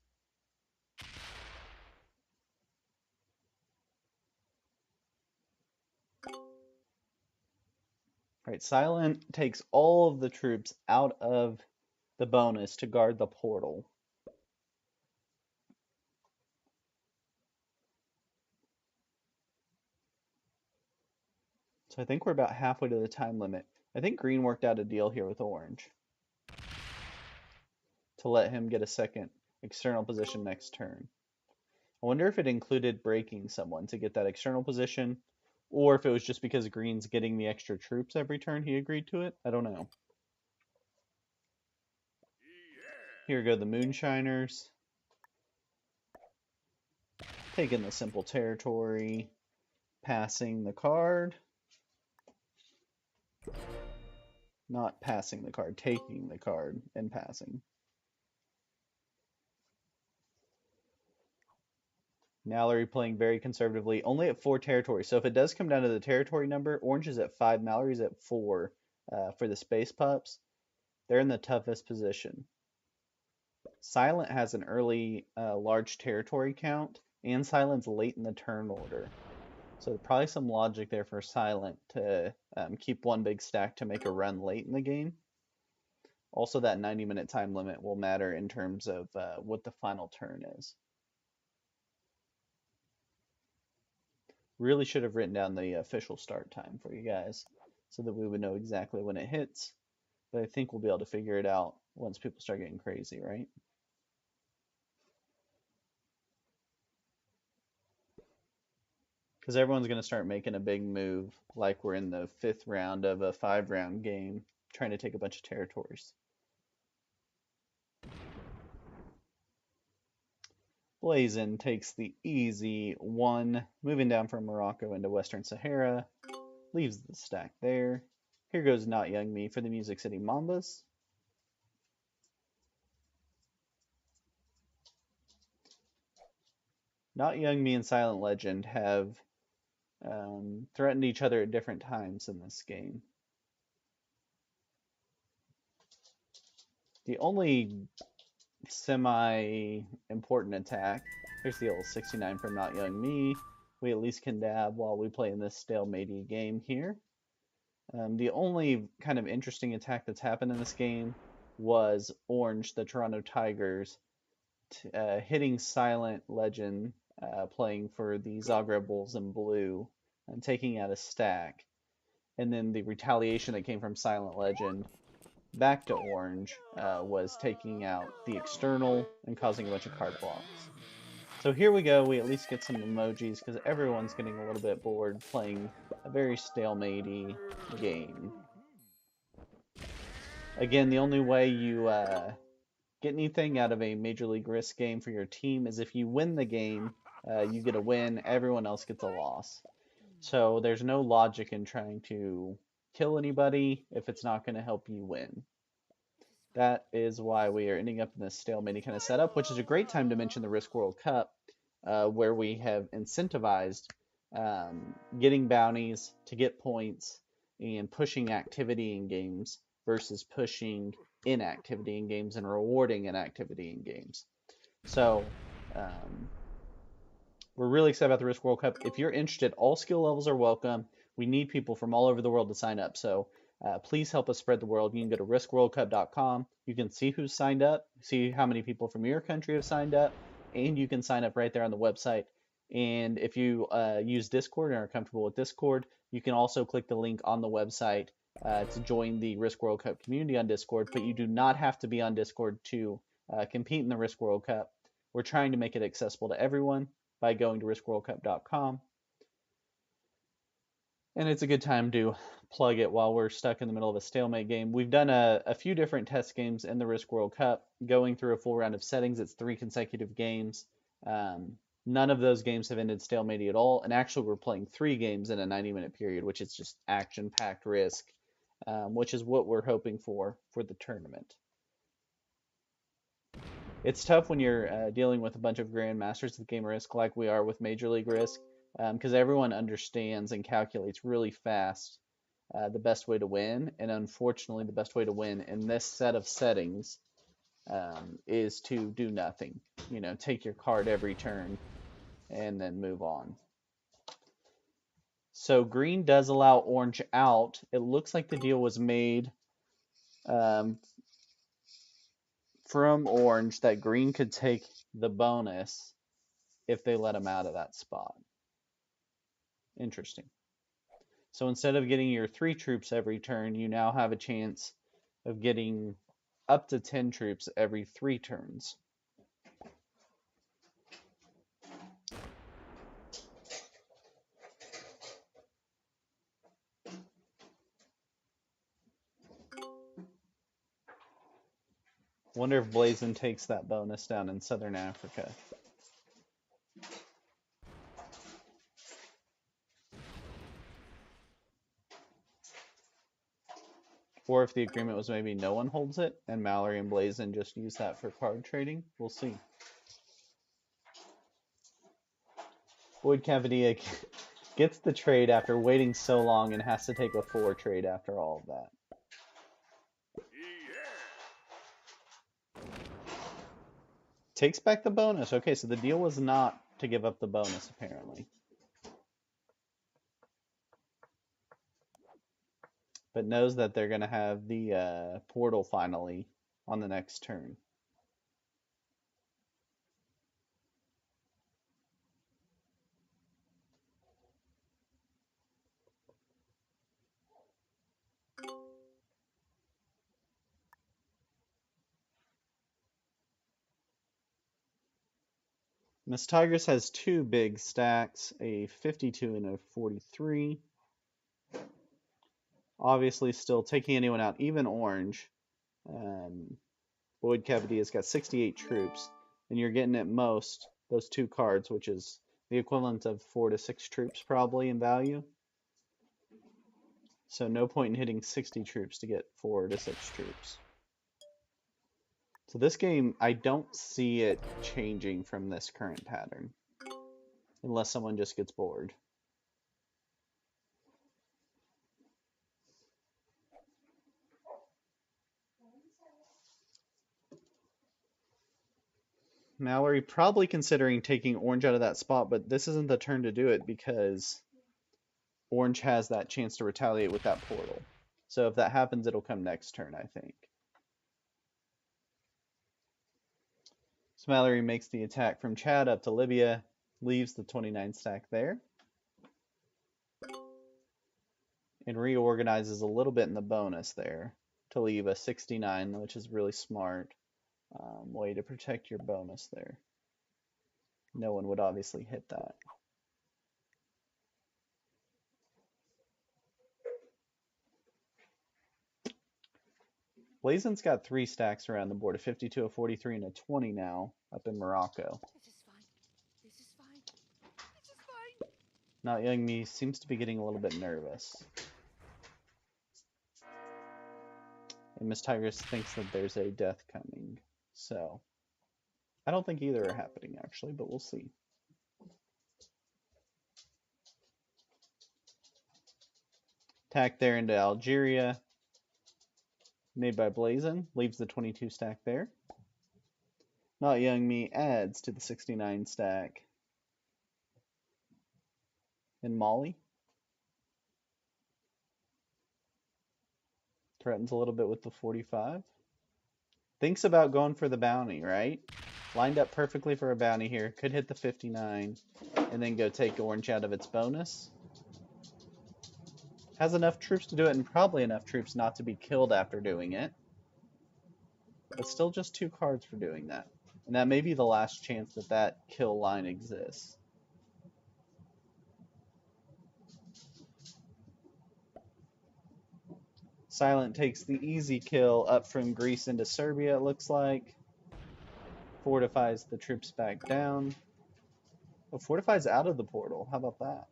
S2: Right, Silent takes all of the troops out of the bonus to guard the portal. So I think we're about halfway to the time limit. I think green worked out a deal here with orange. to let him get a second external position next turn. I wonder if it included breaking someone to get that external position, or if it was just because green's getting the extra troops every turn he agreed to it. I don't know. Here go the Moonshiners. Taking the simple territory, passing the card. Not passing the card, taking the card and passing. Mallorie playing very conservatively, only at 4 territories. So if it does come down to the territory number, Orange is at 5, Mallorie's at 4 for the Space Pups. They're in the toughest position. Silent has an early large territory count, and Silent's late in the turn order. So probably some logic there for Silent to keep one big stack to make a run late in the game. Also, that 90-minute time limit will matter in terms of what the final turn is. Really should have written down the official start time for you guys so that we would know exactly when it hits. But I think we'll be able to figure it out once people start getting crazy, right? Because everyone's going to start making a big move like we're in the 5th round of a 5-round game trying to take a bunch of territories. Blazen takes the easy 1, moving down from Morocco into Western Sahara, leaves the stack there. Here goes notyoungme for the Music City Mambas. notyoungme and Silent Legend have threatened each other at different times in this game. The only semi-important attack, here's the old 69 from notyoungme. We at least can dab while we play in this stalematey game here. The only kind of interesting attack that's happened in this game was Orange, the Toronto Tigers, hitting Silent Legend, playing for the Zagreb Wolves in blue, and taking out a stack. And then the retaliation that came from Silent Legend back to Orange was taking out the external and causing a bunch of card blocks. So here we go, we at least get some emojis because everyone's getting a little bit bored playing a very stalematey game. Again, the only way you get anything out of a Major League Risk game for your team is if you win the game, you get a win, everyone else gets a loss. So there's no logic in trying to kill anybody if it's not going to help you win. That is why we are ending up in this stalemate kind of setup, which is a great time to mention the Risk World Cup, where we have incentivized getting bounties to get points and pushing activity in games versus pushing inactivity in games and rewarding inactivity in games. So we're really excited about the Risk World Cup. If you're interested, all skill levels are welcome. We need people from all over the world to sign up. So please help us spread the word. You can go to riskworldcup.com. You can see who's signed up, see how many people from your country have signed up, and you can sign up right there on the website. And if you use Discord and are comfortable with Discord, you can also click the link on the website to join the Risk World Cup community on Discord, but you do not have to be on Discord to compete in the Risk World Cup. We're trying to make it accessible to everyone by going to riskworldcup.com. And it's a good time to plug it while we're stuck in the middle of a stalemate game. We've done a few different test games in the Risk World Cup, going through a full round of settings. It's 3 consecutive games. None of those games have ended stalemate at all. And actually, we're playing 3 games in a 90-minute period, which is just action-packed Risk, which is what we're hoping for the tournament. It's tough when you're dealing with a bunch of grandmasters of the game of Risk like we are with Major League Risk, because everyone understands and calculates really fast the best way to win. And unfortunately, the best way to win in this set of settings is to do nothing. You know, take your card every turn and then move on. So green does allow orange out. It looks like the deal was made from orange that green could take the bonus if they let him out of that spot. Interesting. So instead of getting your 3 troops every turn, you now have a chance of getting up to 10 troops every 3 turns. Wonder if Blazen takes that bonus down in Southern Africa. Or if the agreement was maybe no one holds it, and Mallorie and Blazen just use that for card trading. We'll see. Boyd Cavadia gets the trade after waiting so long and has to take a 4 trade after all of that. Takes back the bonus. Okay, so the deal was not to give up the bonus, apparently. But knows that they're going to have the portal finally on the next turn. MissTigress has 2 big stacks, a 52 and a 43. Obviously still taking anyone out, even Orange. Boyd Cavadia's got 68 troops, and you're getting at most those 2 cards, which is the equivalent of 4 to 6 troops probably in value. So no point in hitting 60 troops to get 4 to 6 troops. So this game, I don't see it changing from this current pattern, unless someone just gets bored. Mallorie probably considering taking Orange out of that spot, but this isn't the turn to do it because Orange has that chance to retaliate with that portal. So if that happens, it'll come next turn, I think. So Mallorie makes the attack from Chad up to Libya, leaves the 29 stack there, and reorganizes a little bit in the bonus there to leave a 69, which is really smart way to protect your bonus there. No one would obviously hit that. Blazen's got 3 stacks around the board, a 52, a 43, and a 20 now up in Morocco.
S4: This is fine. This is fine. This is fine.
S2: Notyoungme seems to be getting a little bit nervous. And MissTigress thinks that there's a death coming. So, I don't think either are happening actually, but we'll see. Attack there into Algeria. Made by Blazen, leaves the 22 stack there. Notyoungme adds to the 69 stack. And Mali. Threatens a little bit with the 45. Thinks about going for the bounty, right? Lined up perfectly for a bounty here. Could hit the 59 and then go take Orange out of its bonus. Has enough troops to do it and probably enough troops not to be killed after doing it. But still just 2 cards for doing that. And that may be the last chance that that kill line exists. Silent takes the easy kill up from Greece into Serbia, it looks like. Fortifies the troops back down. Oh, fortifies out of the portal. How about that?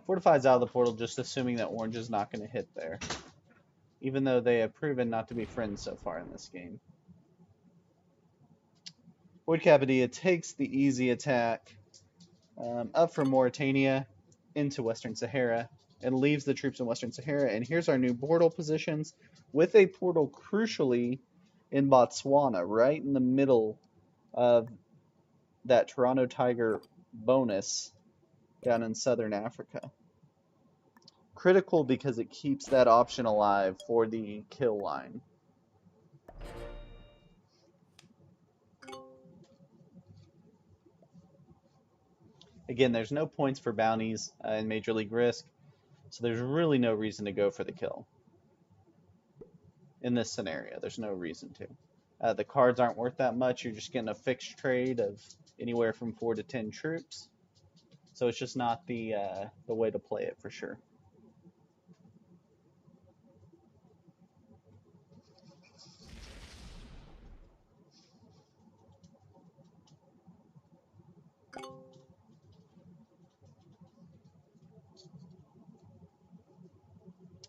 S2: Fortifies out of the portal, just assuming that Orange is not going to hit there. Even though they have proven not to be friends so far in this game. Boyd Cavadia takes the easy attack up from Mauritania into Western Sahara and leaves the troops in Western Sahara. And here's our new portal positions with a portal crucially in Botswana, right in the middle of that Toronto Tiger bonus down in Southern Africa. Critical because it keeps that option alive for the kill line. Again, there's no points for bounties in Major League Risk. So there's really no reason to go for the kill. In this scenario, there's no reason to. The cards aren't worth that much. You're just getting a fixed trade of anywhere from 4 to 10 troops. So it's just not the way to play it for sure.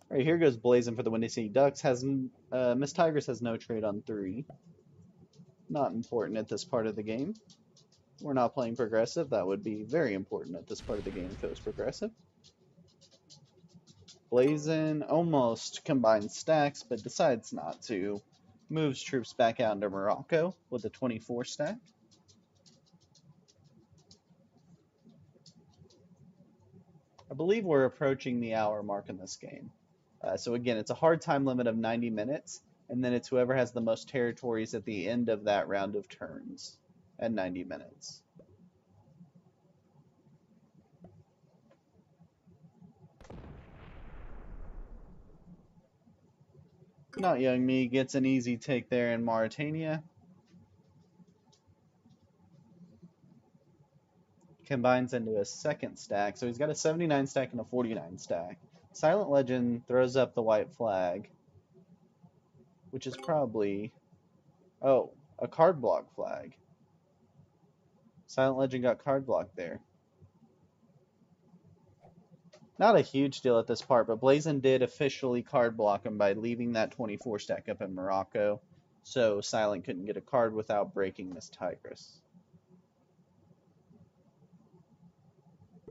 S2: All right, here goes Blazen for the Windy City Ducks. MissTigress has no trade on 3. Not important at this part of the game. We're not playing progressive. That would be very important at this part of the game if it was progressive. Blazen almost combines stacks, but decides not to. Moves troops back out into Morocco with a 24 stack. I believe we're approaching the hour mark in this game. So again, it's a hard time limit of 90 minutes, and then it's whoever has the most territories at the end of that round of turns at 90 minutes. notyoungme gets an easy take there in Mauritania. Combines into a second stack, so he's got a 79 stack and a 49 stack. Silent Legend throws up the white flag, which is probably, oh, a card block flag. Silent Legend got card blocked there. Not a huge deal at this part, but Blazen did officially card block him by leaving that 24 stack up in Morocco, so Silent couldn't get a card without breaking MissTigress.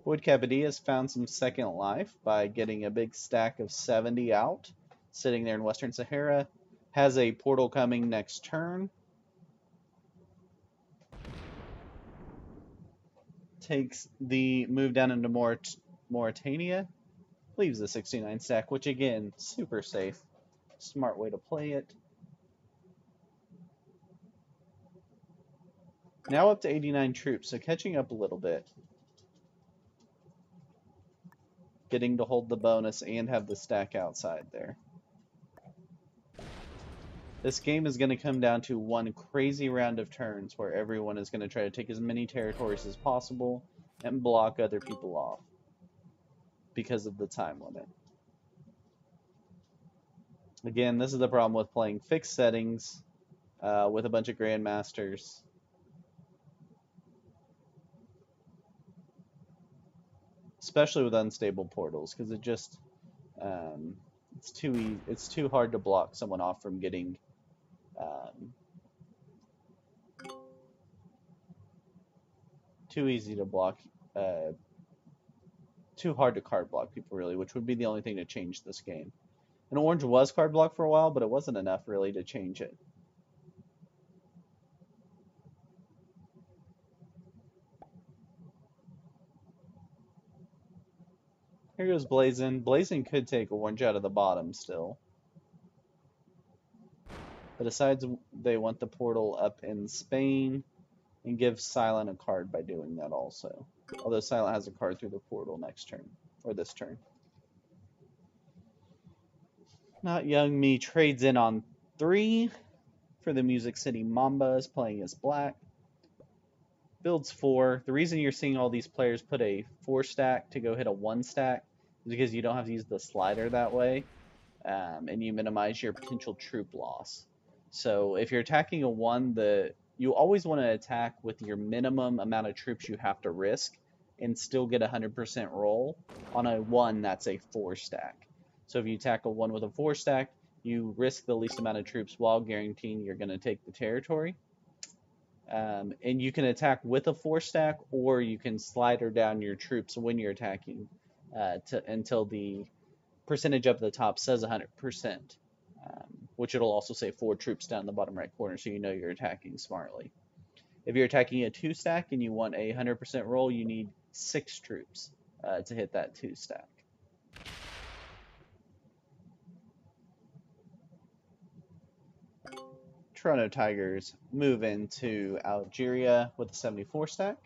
S2: Void Kapadia has found some second life by getting a big stack of 70 out, sitting there in Western Sahara. Has a portal coming next turn. Takes the move down into Mauritania. Leaves the 69 stack, which again, super safe. Smart way to play it. Now up to 89 troops, so catching up a little bit. Getting to hold the bonus and have the stack outside there. This game is going to come down to one crazy round of turns where everyone is going to try to take as many territories as possible and block other people off because of the time limit. Again, this is the problem with playing fixed settings with a bunch of grandmasters. Especially with unstable portals, because it just it's too hard to block someone off from getting too easy to block, too hard to card block people really, which would be the only thing to change this game. And Orange was card blocked for a while, but it wasn't enough really to change it. Here goes Blazen. Blazen could take Orange out of the bottom still. But decides they want the portal up in Spain and give Silent a card by doing that also. Although Silent has a card through the portal next turn, or this turn. notyoungme trades in on 3 for the Music City Mambas, playing as black. Builds 4. The reason you're seeing all these players put a 4 stack to go hit a 1 stack is because you don't have to use the slider that way, and you minimize your potential troop loss. So if you're attacking a 1, you always want to attack with your minimum amount of troops you have to risk and still get a 100% roll. On a 1, that's a 4 stack. So if you attack a 1 with a 4 stack, you risk the least amount of troops while guaranteeing you're going to take the territory. And you can attack with a 4 stack, or you can slider down your troops when you're attacking until the percentage up at the top says 100%, which it'll also say 4 troops down in the bottom right corner, so you know you're attacking smartly. If you're attacking a 2 stack and you want a 100% roll, you need 6 troops to hit that 2 stack. Toronto Tigers move into Algeria with a 74 stack.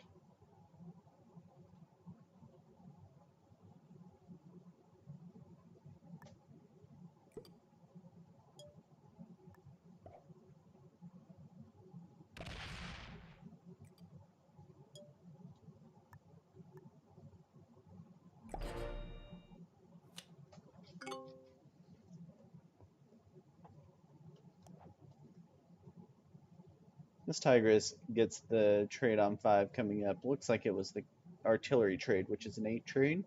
S2: MissTigress gets the trade on 5 coming up. Looks like it was the artillery trade, which is an 8 trade.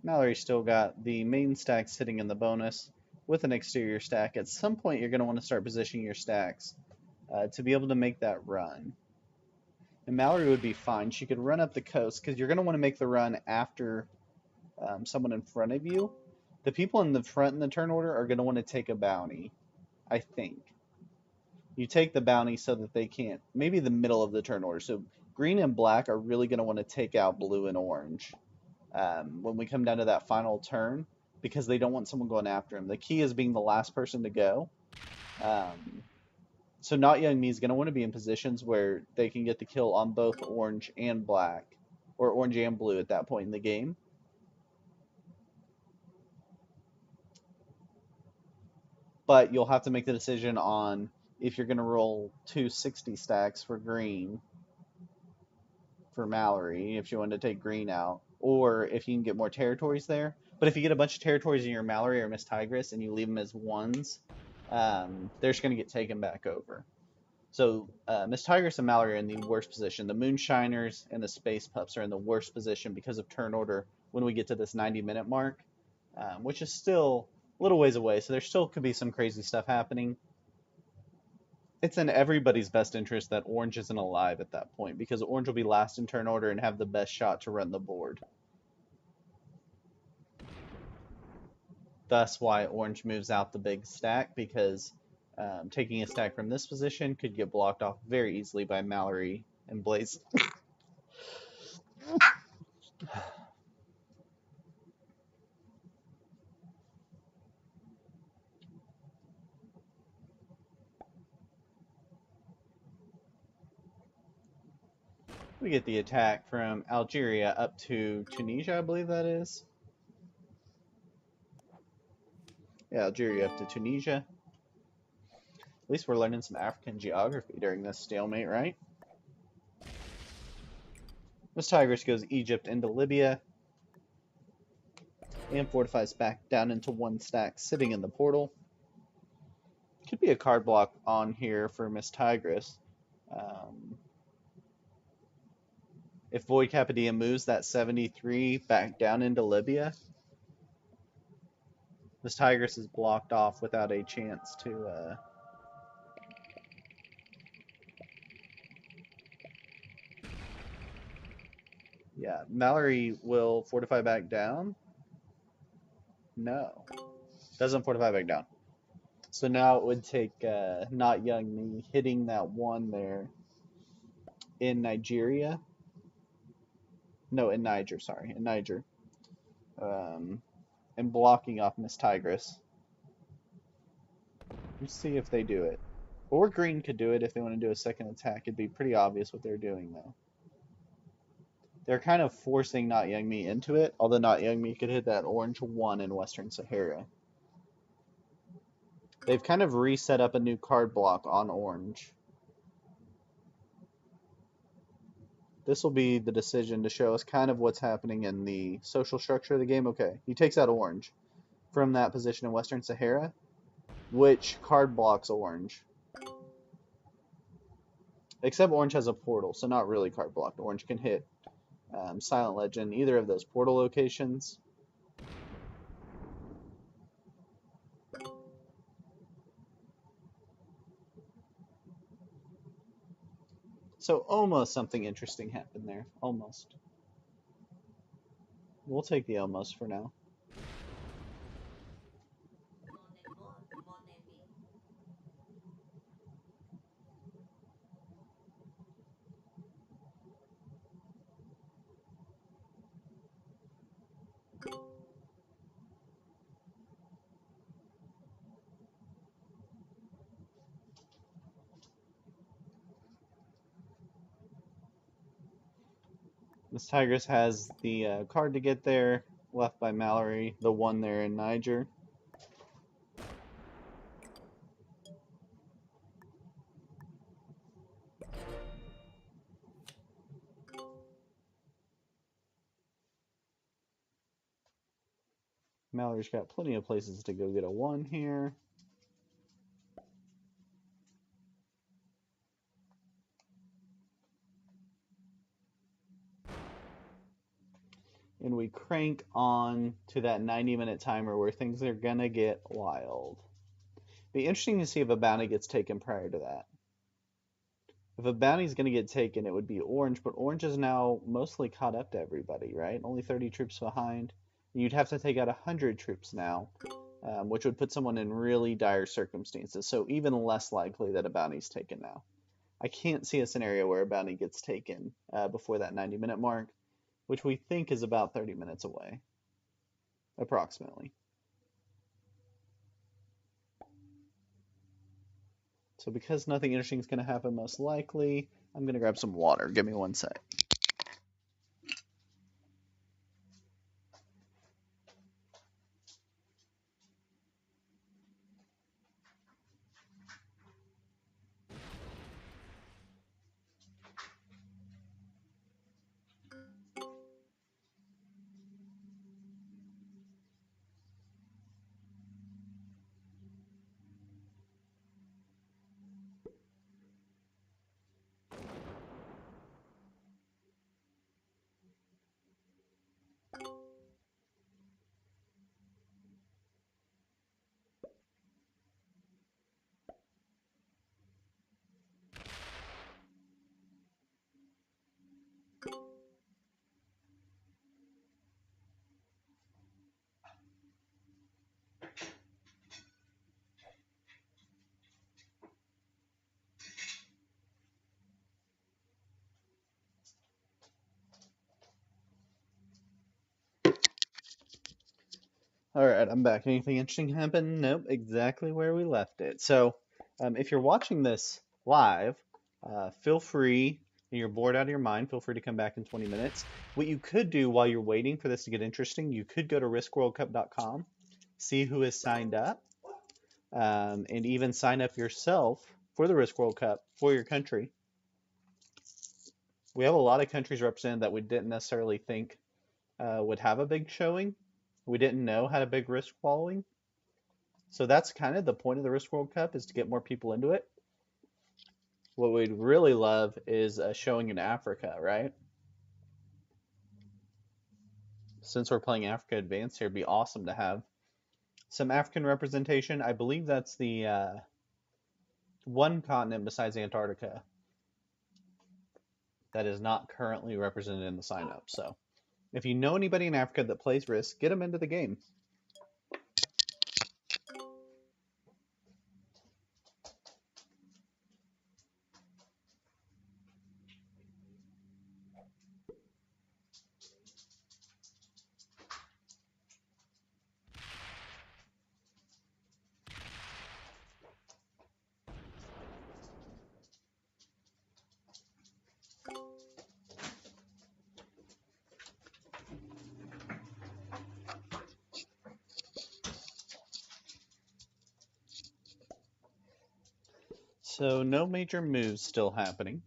S2: Mallory still got the main stack sitting in the bonus with an exterior stack. At some point, you're going to want to start positioning your stacks to be able to make that run. And Mallory would be fine. She could run up the coast because you're going to want to make the run after someone in front of you. The people in the front in the turn order are going to want to take a bounty, I think. You take the bounty so that they can't, maybe the middle of the turn order. So green and black are really going to want to take out blue and orange when we come down to that final turn, because they don't want someone going after him. The key is being the last person to go. So notyoungme is going to want to be in positions where they can get the kill on both orange and black, or orange and blue at that point in the game. But you'll have to make the decision on if you're going to roll 2 60 stacks for green for Mallory, if you want to take green out, or if you can get more territories there. But if you get a bunch of territories in your Mallory or MissTigress and you leave them as 1s, they're just going to get taken back over. So MissTigress and Mallory are in the worst position. The Moonshiners and the Space Pups are in the worst position because of turn order when we get to this 90-minute mark, which is still a little ways away. So there still could be some crazy stuff happening. It's in everybody's best interest that orange isn't alive at that point, because orange will be last in turn order and have the best shot to run the board. Thus why orange moves out the big stack, because taking a stack from this position could get blocked off very easily by Mallory and Blazen. We get the attack from Algeria up to Tunisia, I believe that is. Yeah, Algeria up to Tunisia. At least we're learning some African geography during this stalemate, right? MissTigress goes Egypt into Libya and fortifies back down into 1 stack sitting in the portal. Could be a card block on here for MissTigress. If Void Kapadia moves that 73 back down into Libya, MissTigress is blocked off without a chance to yeah, Mallory will fortify back down. No, doesn't fortify back down. So now it would take notyoungme hitting that 1 there in Nigeria. No, in Niger, sorry, in Niger. And blocking off MissTigress. Let's see if they do it. Or green could do it if they want to do a second attack. It'd be pretty obvious what they're doing, though. They're kind of forcing notyoungme into it, although notyoungme could hit that orange 1 in Western Sahara. They've kind of reset up a new card block on orange. This will be the decision to show us kind of what's happening in the social structure of the game. Okay, he takes out orange from that position in Western Sahara, which card blocks orange. Except orange has a portal, so not really card blocked. Orange can hit Silent Legend, either of those portal locations. So almost something interesting happened there. Almost. We'll take the almost for now. MissTigress has the card to get there, left by Mallory, the 1 there in Niger. Mallory's got plenty of places to go get a 1 here. and we crank on to that 90-minute timer where things are gonna get wild. Be interesting to see if a bounty gets taken prior to that. If a bounty's gonna get taken, it would be Orange, but Orange is now mostly caught up to everybody, right? Only 30 troops behind. You'd have to take out 100 troops now, which would put someone in really dire circumstances, so even less likely that a bounty's taken now. I can't see a scenario where a bounty gets taken before that 90-minute mark, which we think is about 30 minutes away, approximately. So because nothing interesting is going to happen most likely, I'm going to grab some water. Give me one sec. Alright, I'm back. Anything interesting happen? Nope, exactly where we left it. So, if you're watching this live, feel free, and you're bored out of your mind, feel free to come back in 20 minutes. What you could do while you're waiting for this to get interesting, you could go to riskworldcup.com, see who has signed up, and even sign up yourself for the Risk World Cup for your country. We have a lot of countries represented that we didn't necessarily think would have a big showing. We didn't know had a big risk following. So that's kind of the point of the Risk World Cup, is to get more people into it. What we'd really love is a showing in Africa, right? Since we're playing Africa Advanced here, it'd be awesome to have some African representation. I believe that's the one continent besides Antarctica that is not currently represented in the sign-up. So if you know anybody in Africa that plays Risk, get them into the game. So no major moves still happening.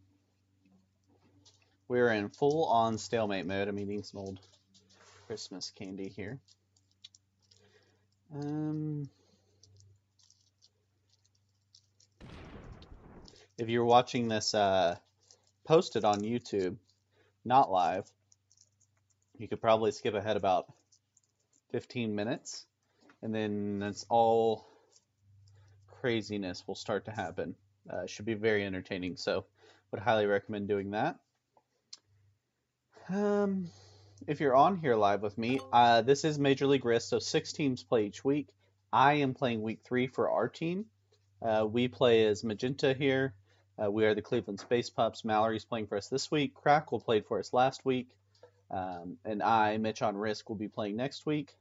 S2: We're in full-on stalemate mode. I'm eating some old Christmas candy here. If you're watching this posted on YouTube, not live, you could probably skip ahead about 15 minutes, and then it's all craziness will start to happen. Should be very entertaining, so would highly recommend doing that. If you're on here live with me, this is Major League Risk, so 6 teams play each week. I am playing week 3 for our team. We play as Magenta here. We are the Cleveland Space Pups. Mallorie's playing for us this week. Qlwl played for us last week. And I, Mitch on Risk, will be playing next week.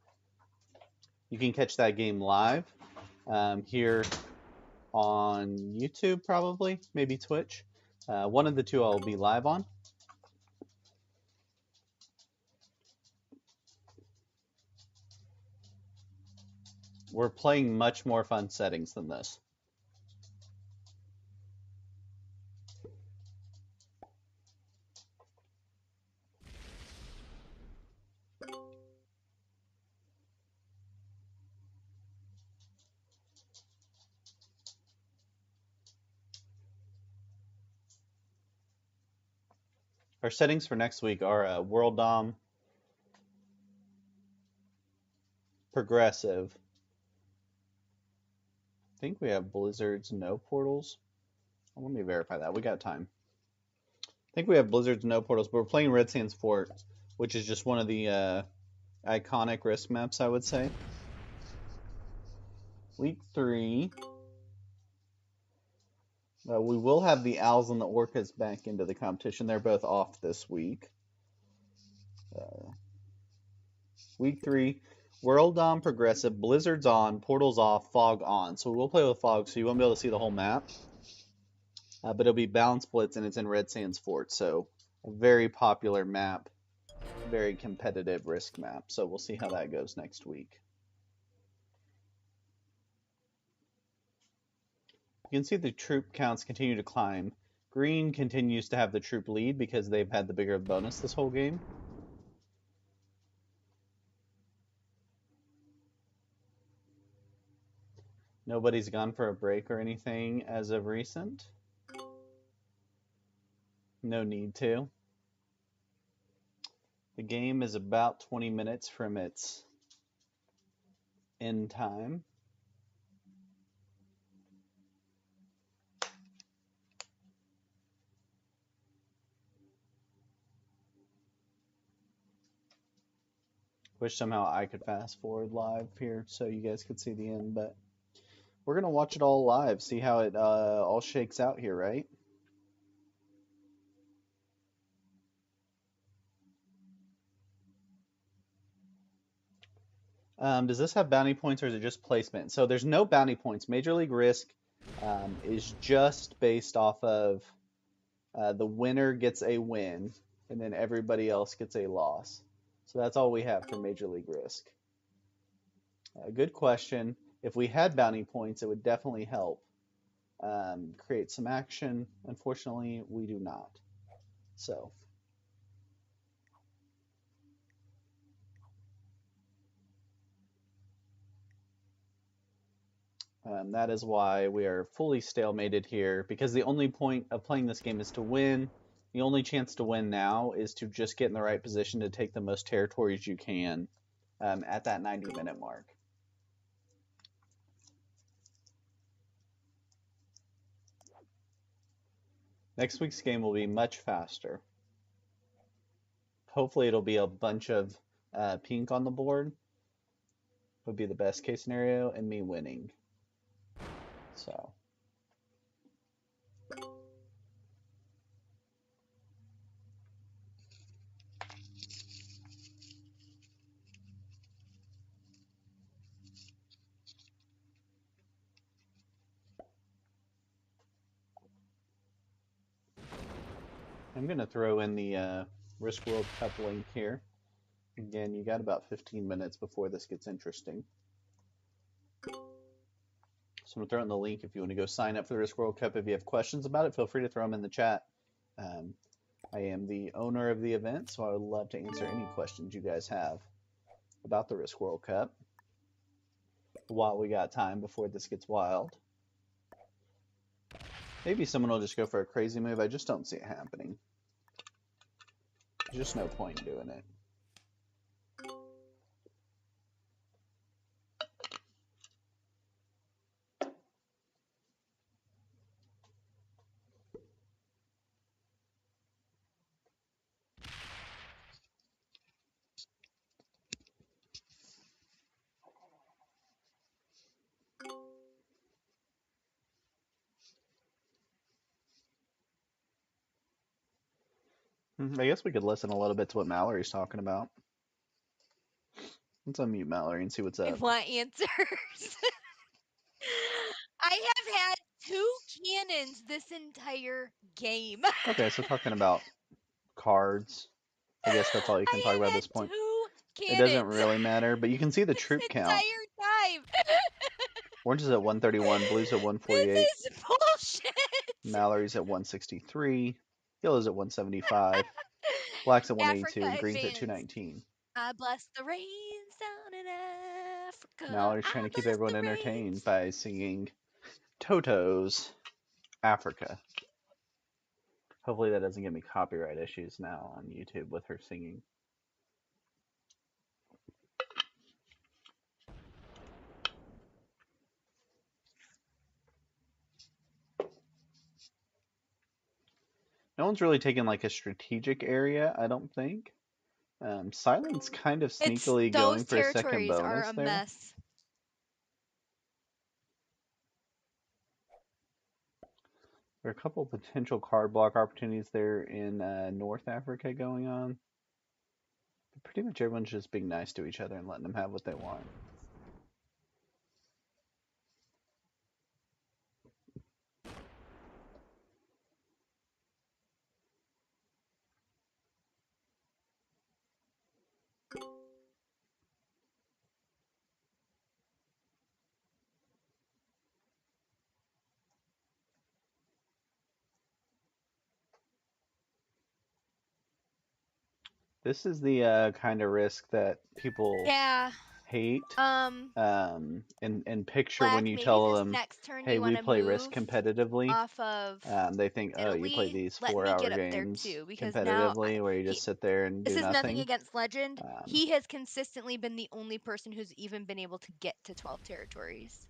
S2: You can catch that game live here on YouTube, probably, maybe Twitch. One of the two I'll be live on. We're playing much more fun settings than this. Our settings for next week are World Dom, Progressive. I think we have blizzards, no portals. Let me verify that. We got time. I think we have blizzards, no portals, but we're playing Red Sands Fort, which is just one of the iconic risk maps, I would say. Week 3. We will have the Owls and the Orcas back into the competition. They're both off this week. Week 3, World on, Progressive, Blizzards on, Portals off, Fog on. So we'll play with Fog, so you won't be able to see the whole map. But it'll be Balance Blitz, and it's in Red Sands Fort. So a very popular map, very competitive risk map. So we'll see how that goes next week. You can see the troop counts continue to climb. Green continues to have the troop lead because they've had the bigger bonus this whole game. Nobody's gone for a break or anything as of recent. No need to. The game is about 20 minutes from its end time. Wish somehow I could fast forward live here so you guys could see the end, but we're going to watch it all live, see how it all shakes out here, right? Does this have bounty points or is it just placement? So there's no bounty points. Major League Risk is just based off of the winner gets a win and then everybody else gets a loss. So that's all we have for Major League Risk. Good question. If we had bounty points, it would definitely help create some action. Unfortunately, we do not. So. That is why we are fully stalemated here, because the only point of playing this game is to win. The only chance to win now is to just get in the right position to take the most territories you can at that 90-minute mark. Next week's game will be much faster. Hopefully it'll be a bunch of pink on the board. Would be the best case scenario, and me winning. So. I'm going to throw in the Risk World Cup link here. Again, you got about 15 minutes before this gets interesting. So I'm going to throw in the link if you want to go sign up for the Risk World Cup. If you have questions about it, feel free to throw them in the chat. I am the owner of the event, so I would love to answer any questions you guys have about the Risk World Cup while we got time before this gets wild. Maybe someone will just go for a crazy move. I just don't see it happening. There's just no point in doing it. I guess we could listen a little bit to what Mallorie's talking about. Let's unmute Mallorie and see what's
S4: I
S2: up.
S4: want answers. I have had 2 cannons this entire game.
S2: Okay, so talking about cards. I guess that's all you can talk about at this point.
S4: 2
S2: It doesn't really matter, but you can see the troop count.
S4: Entire time.
S2: Orange is at 131, Blue's at 148.
S4: This is bullshit.
S2: Mallorie's at 163, Yellow's at 175, Black's at 182, and Green's at 219.
S4: I bless the rains down in Africa.
S2: Mallorie's trying to keep everyone entertained by singing Toto's Africa. Hopefully that doesn't give me copyright issues now on YouTube with her singing. No one's really taken like a strategic area, I don't think. Silent's kind of sneakily going
S4: Those
S2: for a second
S4: territories are
S2: bonus
S4: a
S2: there.
S4: mess.
S2: There are a couple potential card block opportunities there in North Africa going on. But pretty much everyone's just being nice to each other and letting them have what they want. This is the kind of risk that people
S4: Yeah.
S2: hate. And picture
S4: Black,
S2: when you
S4: maybe
S2: tell
S4: this
S2: them,
S4: next turn
S2: hey,
S4: you
S2: we
S4: want to
S2: play Risk
S4: move
S2: competitively.
S4: off of
S2: They think, oh, you play
S4: Italy.
S2: these
S4: Let me
S2: 4-hour
S4: get up there
S2: games
S4: too, because now
S2: competitively where you just sit there and
S4: this
S2: do
S4: is nothing
S2: nothing.
S4: against Legend. He has consistently been the only person who's even been able to get to 12 territories.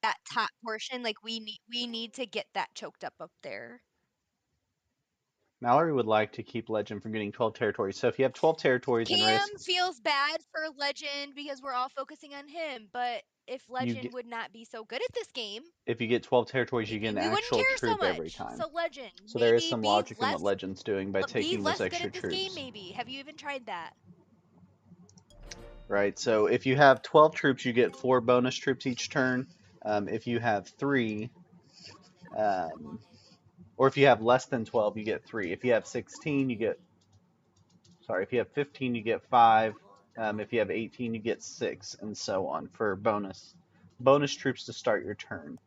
S4: That top portion, like we need to get that choked up there.
S2: Mallorie would like to keep Legend from getting 12 territories. So if you have 12 territories in
S4: Cam
S2: Risk,
S4: feels bad for Legend because we're all focusing on him, but if Legend would not be so good at this game,
S2: if you get 12 territories, you get an
S4: we wouldn't
S2: actual
S4: care so
S2: troop every
S4: much.
S2: time.
S4: So Legend,
S2: So
S4: maybe
S2: there is some
S4: be
S2: logic in
S4: less,
S2: what Legend's doing by
S4: be
S2: taking
S4: less
S2: those
S4: good
S2: extra
S4: at this
S2: troops.
S4: game. Maybe have you even tried that?
S2: Right. So if you have 12 troops, you get 4 bonus troops each turn. If you have 3, or if you have less than 12, you get 3. If you have 16, you get. Sorry, if you have 15, you get 5. If you have 18, you get 6, and so on for bonus troops to start your turn.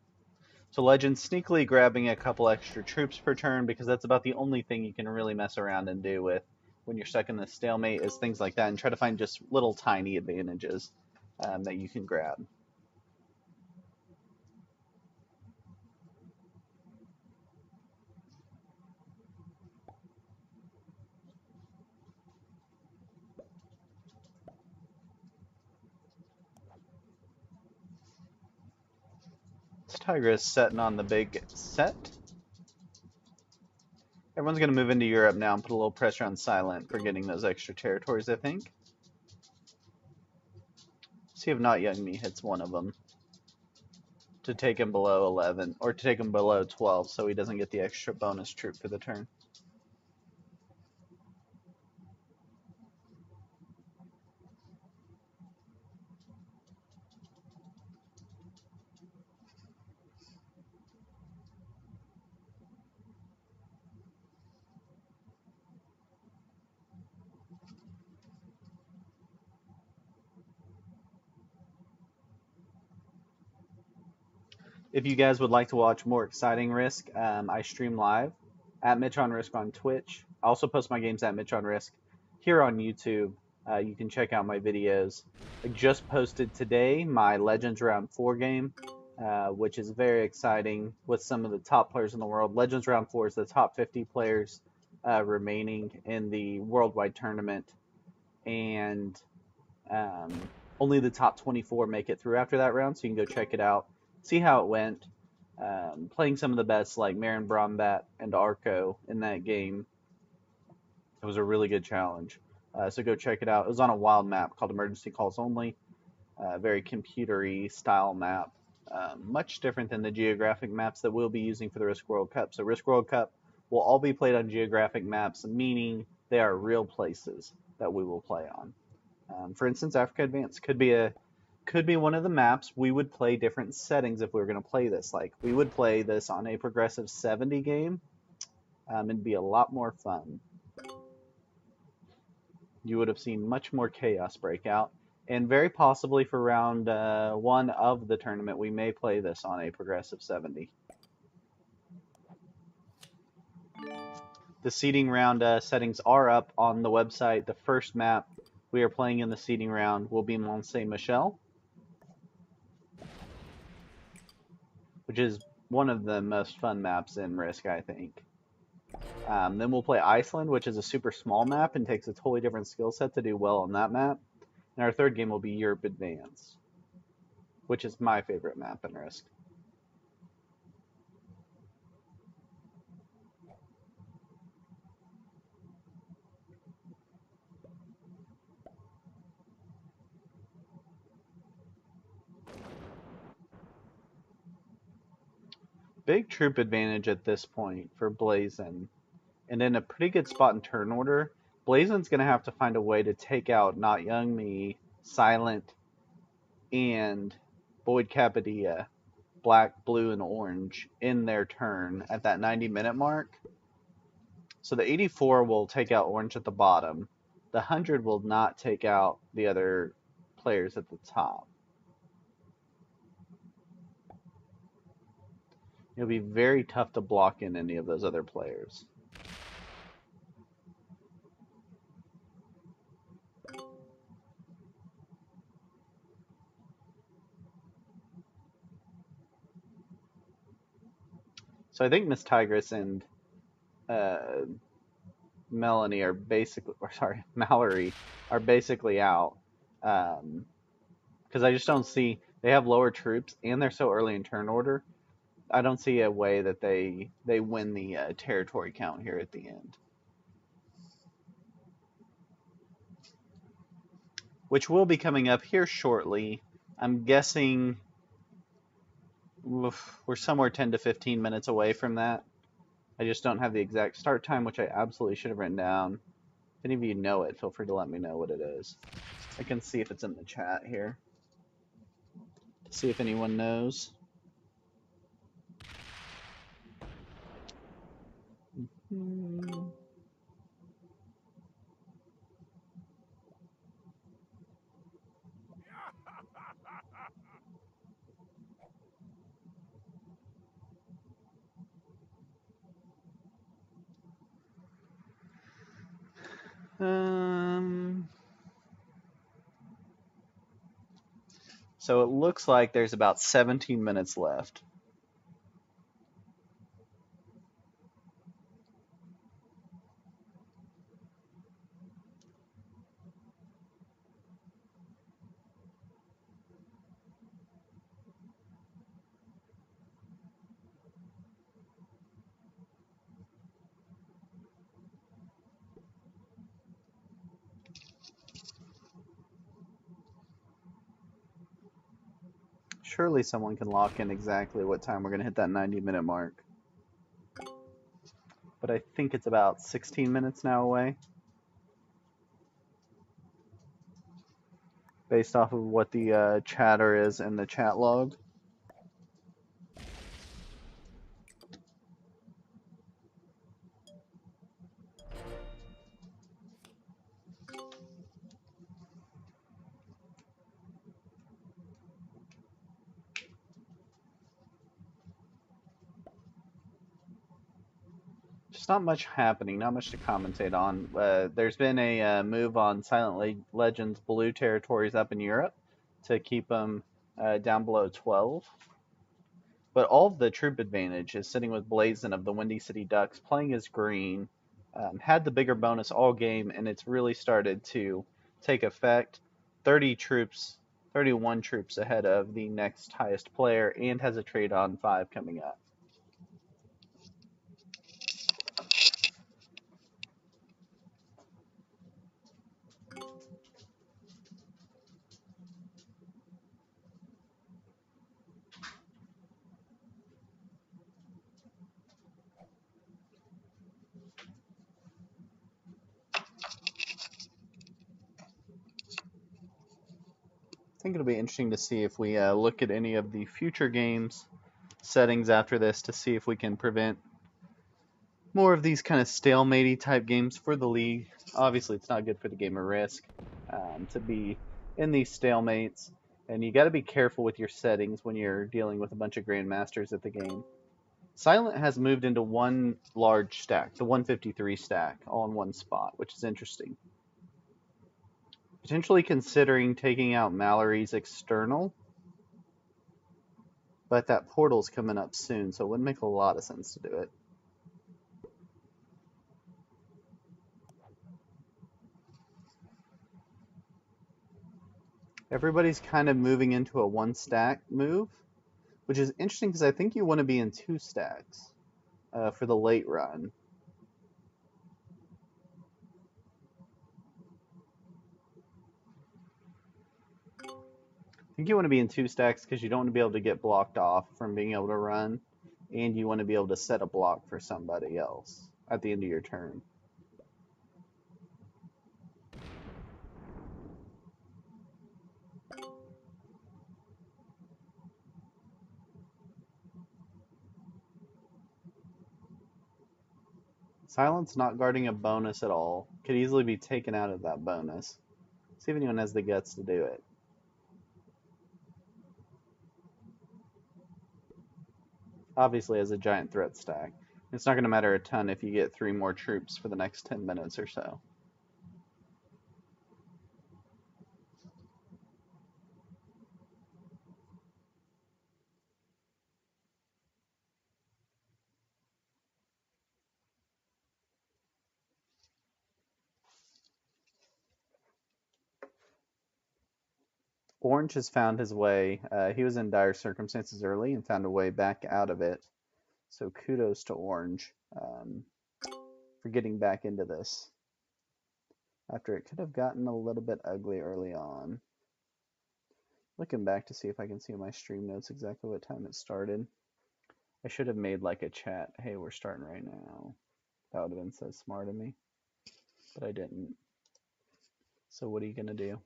S2: So Legend's sneakily grabbing a couple extra troops per turn because that's about the only thing you can really mess around and do with when you're stuck in this stalemate is things like that, and try to find just little tiny advantages that you can grab. MissTigress setting on the big set. Everyone's going to move into Europe now and put a little pressure on Silent for getting those extra territories, I think. See if notyoungme hits one of them to take him below 11, or to take him below 12 so he doesn't get the extra bonus troop for the turn. If you guys would like to watch more exciting Risk, I stream live at Mitch on Risk on Twitch. I also post my games at Mitch on Risk here on YouTube. You can check out my videos. I just posted today my Legends Round 4 game, which is very exciting with some of the top players in the world. Legends Round 4 is the top 50 players remaining in the worldwide tournament, and only the top 24 make it through after that round, so you can go check it out, see how it went. Playing some of the best like Maren, and Arco in that game. It was a really good challenge. So go check it out. It was on a wild map called Emergency Calls Only. Very computery style map. Much different than the geographic maps that we'll be using for the Risk World Cup. So Risk World Cup will all be played on geographic maps, meaning they are real places that we will play on. For instance, Africa Advance could be one of the maps. We would play different settings if we were going to play this. Like we would play this on a progressive 70 game. It'd be a lot more fun. You would have seen much more chaos break out. And very possibly for round 1 of the tournament, we may play this on a progressive 70. The seeding round settings are up on the website. The first map we are playing in the seeding round will be Mont Saint Michel, which is one of the most fun maps in Risk, I think. Then we'll play Iceland, which is a super small map and takes a totally different skill set to do well on that map. And our third game will be Europe Advance, which is my favorite map in Risk. big troop advantage at this point for Blazen, and in a pretty good spot in turn order. Blazen's going to have to find a way to take out notyoungme, Silent, and Void Kapadia, black, blue, and orange in their turn at that 90-minute mark. So the 84 will take out orange at the bottom. The 100 will not take out the other players at the top. It'll be very tough to block in any of those other players. So I think MissTigress and Melanie are basically, or sorry, Mallorie are basically out. Because I just don't see, they have lower troops and they're so early in turn order. I don't see a way that they win the territory count here at the end. Which will be coming up here shortly. I'm guessing we're somewhere 10 to 15 minutes away from that. I just don't have the exact start time, which I absolutely should have written down. If any of you know it, feel free to let me know what it is. I can see if it's in the chat here. See if anyone knows. So it looks like there's about 17 minutes left. Surely someone can lock in exactly what time we're going to hit that 90-minute mark. But I think it's about 16 minutes now away. Based off of what the chatter is in the chat log. Just not much happening, not much to commentate on. There's been a move on Silent Legends blue territories up in Europe to keep them down below 12. But all of the troop advantage is sitting with Blazen of the Windy City Ducks, playing as green. Had the bigger bonus all game, and it's really started to take effect. 31 troops ahead of the next highest player, and has a trade on 5 coming up. I think it'll be interesting to see if we look at any of the future games settings after this to see if we can prevent more of these kind of stalemate type games for the league. Obviously, it's not good for the game of Risk to be in these stalemates, and you got to be careful with your settings when you're dealing with a bunch of grandmasters at the game. Silent has moved into one large stack, the 153 stack, all in one spot, which is interesting. Potentially considering taking out Mallorie's external, but that portal's coming up soon, so it wouldn't make a lot of sense to do it. Everybody's kind of moving into a one stack move, which is interesting because I think you want to be in 2 stacks for the late run. I think you want to be in 2 stacks because you don't want to be able to get blocked off from being able to run. and you want to be able to set a block for somebody else at the end of your turn. Silence not guarding a bonus at all. Could easily be taken out of that bonus. See if anyone has the guts to do it. Obviously has a giant threat stack. It's not going to matter a ton if you get 3 more troops for the next 10 minutes or so. Orange has found his way. He was in dire circumstances early and found a way back out of it. So kudos to Orange for getting back into this after it could have gotten a little bit ugly early on. Looking back to see if I can see in my stream notes exactly what time it started. I should have made like a chat. Hey, we're starting right now. That would have been so smart of me, but I didn't. So what are you gonna do?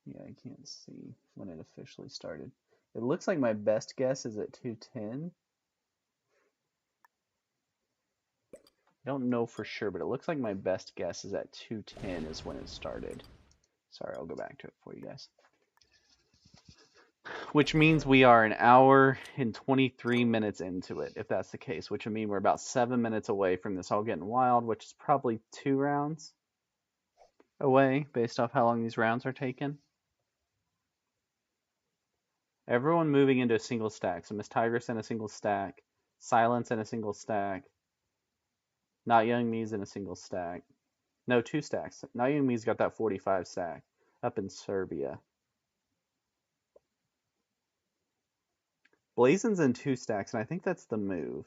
S2: Yeah, I can't see when it officially started. It looks like my best guess is at 2:10. I don't know for sure, but it looks like my best guess is at 2:10 is when it started. Sorry, I'll go back to it for you guys. Which means we are 1 hour and 23 minutes into it, if that's the case, which would mean we're about 7 minutes away from this all getting wild, which is probably 2 rounds away based off how long these rounds are taken. Everyone moving into a single stack. So MissTigress in a single stack, Silence in a single stack, notyoungme's in a single stack. No, 2 stacks. notyoungme's got that 45 stack up in Serbia. Blazen's in 2 stacks, and I think that's the move.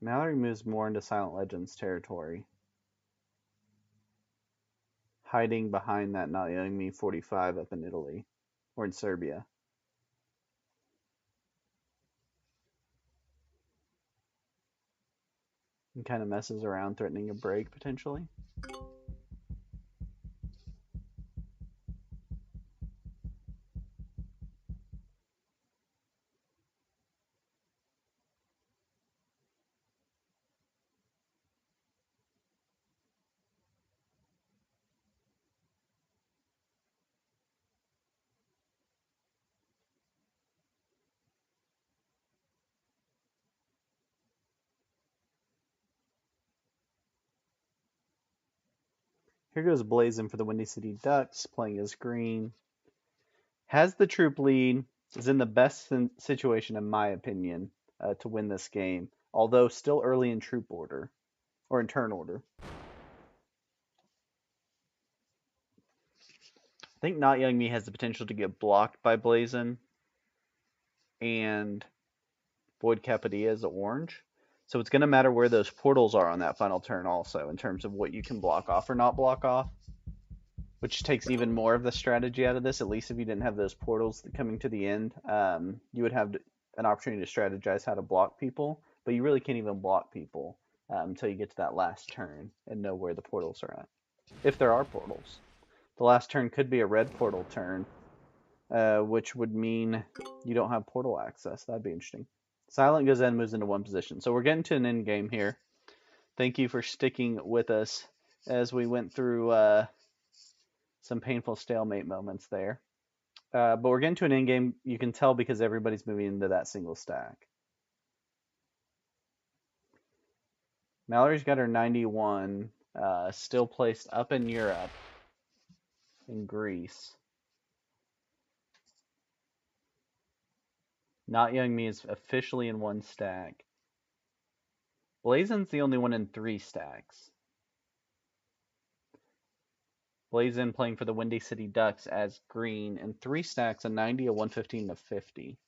S2: Mallorie moves more into Silent Legends territory, hiding behind that notyoungme 45 up in Italy, or in Serbia. And kind of messes around, threatening a break, potentially. Here goes Blazen for the Windy City Ducks, playing as green. Has the troop lead, is in the best situation, in my opinion, to win this game, although still early in troop order, or in turn order. I think notyoungme has the potential to get blocked by Blazen and Void Kapadia is orange. So it's going to matter where those portals are on that final turn also, in terms of what you can block off or not block off, which takes even more of the strategy out of this. At least if you didn't have those portals coming to the end, you would have an opportunity to strategize how to block people, but you really can't even block people until you get to that last turn and know where the portals are at, if there are portals. The last turn could be a red portal turn, which would mean you don't have portal access. That'd be interesting. Silent goes in, moves into 1 position. So we're getting to an end game here. Thank you for sticking with us as we went through some painful stalemate moments there. But we're getting to an end game. You can tell because everybody's moving into that single stack. Mallorie's got her 91, still placed up in Europe, in Greece. notyoungme is officially in 1 stack. Blazen's the only one in 3 stacks. Blazen playing for the Windy City Ducks as green in 3 stacks, a 90, a 115, and a 50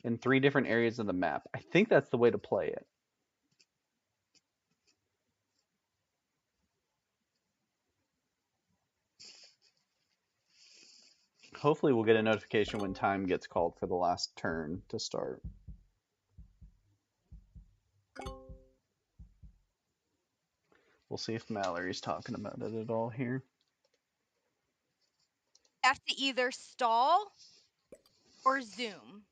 S2: in 3 different areas of the map. I think that's the way to play it. hopefully we'll get a notification when time gets called for the last turn to start. We'll see if Mallory's talking about it at all here.
S4: You have to either stall or zoom.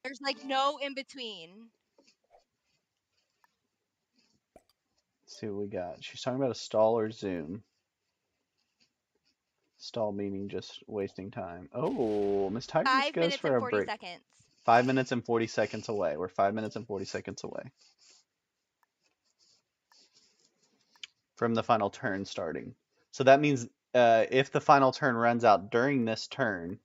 S4: There's like no in between.
S2: Let's see what we got. She's talking about a stall or zoom. Stall meaning just wasting time. Oh, MissTigress
S4: 5
S2: goes
S4: minutes
S2: for
S4: and
S2: a
S4: 40
S2: break.
S4: seconds.
S2: 5 minutes and 40 seconds away. We're 5 minutes and 40 seconds away from the final turn starting. So that means if the final turn runs out during this turn,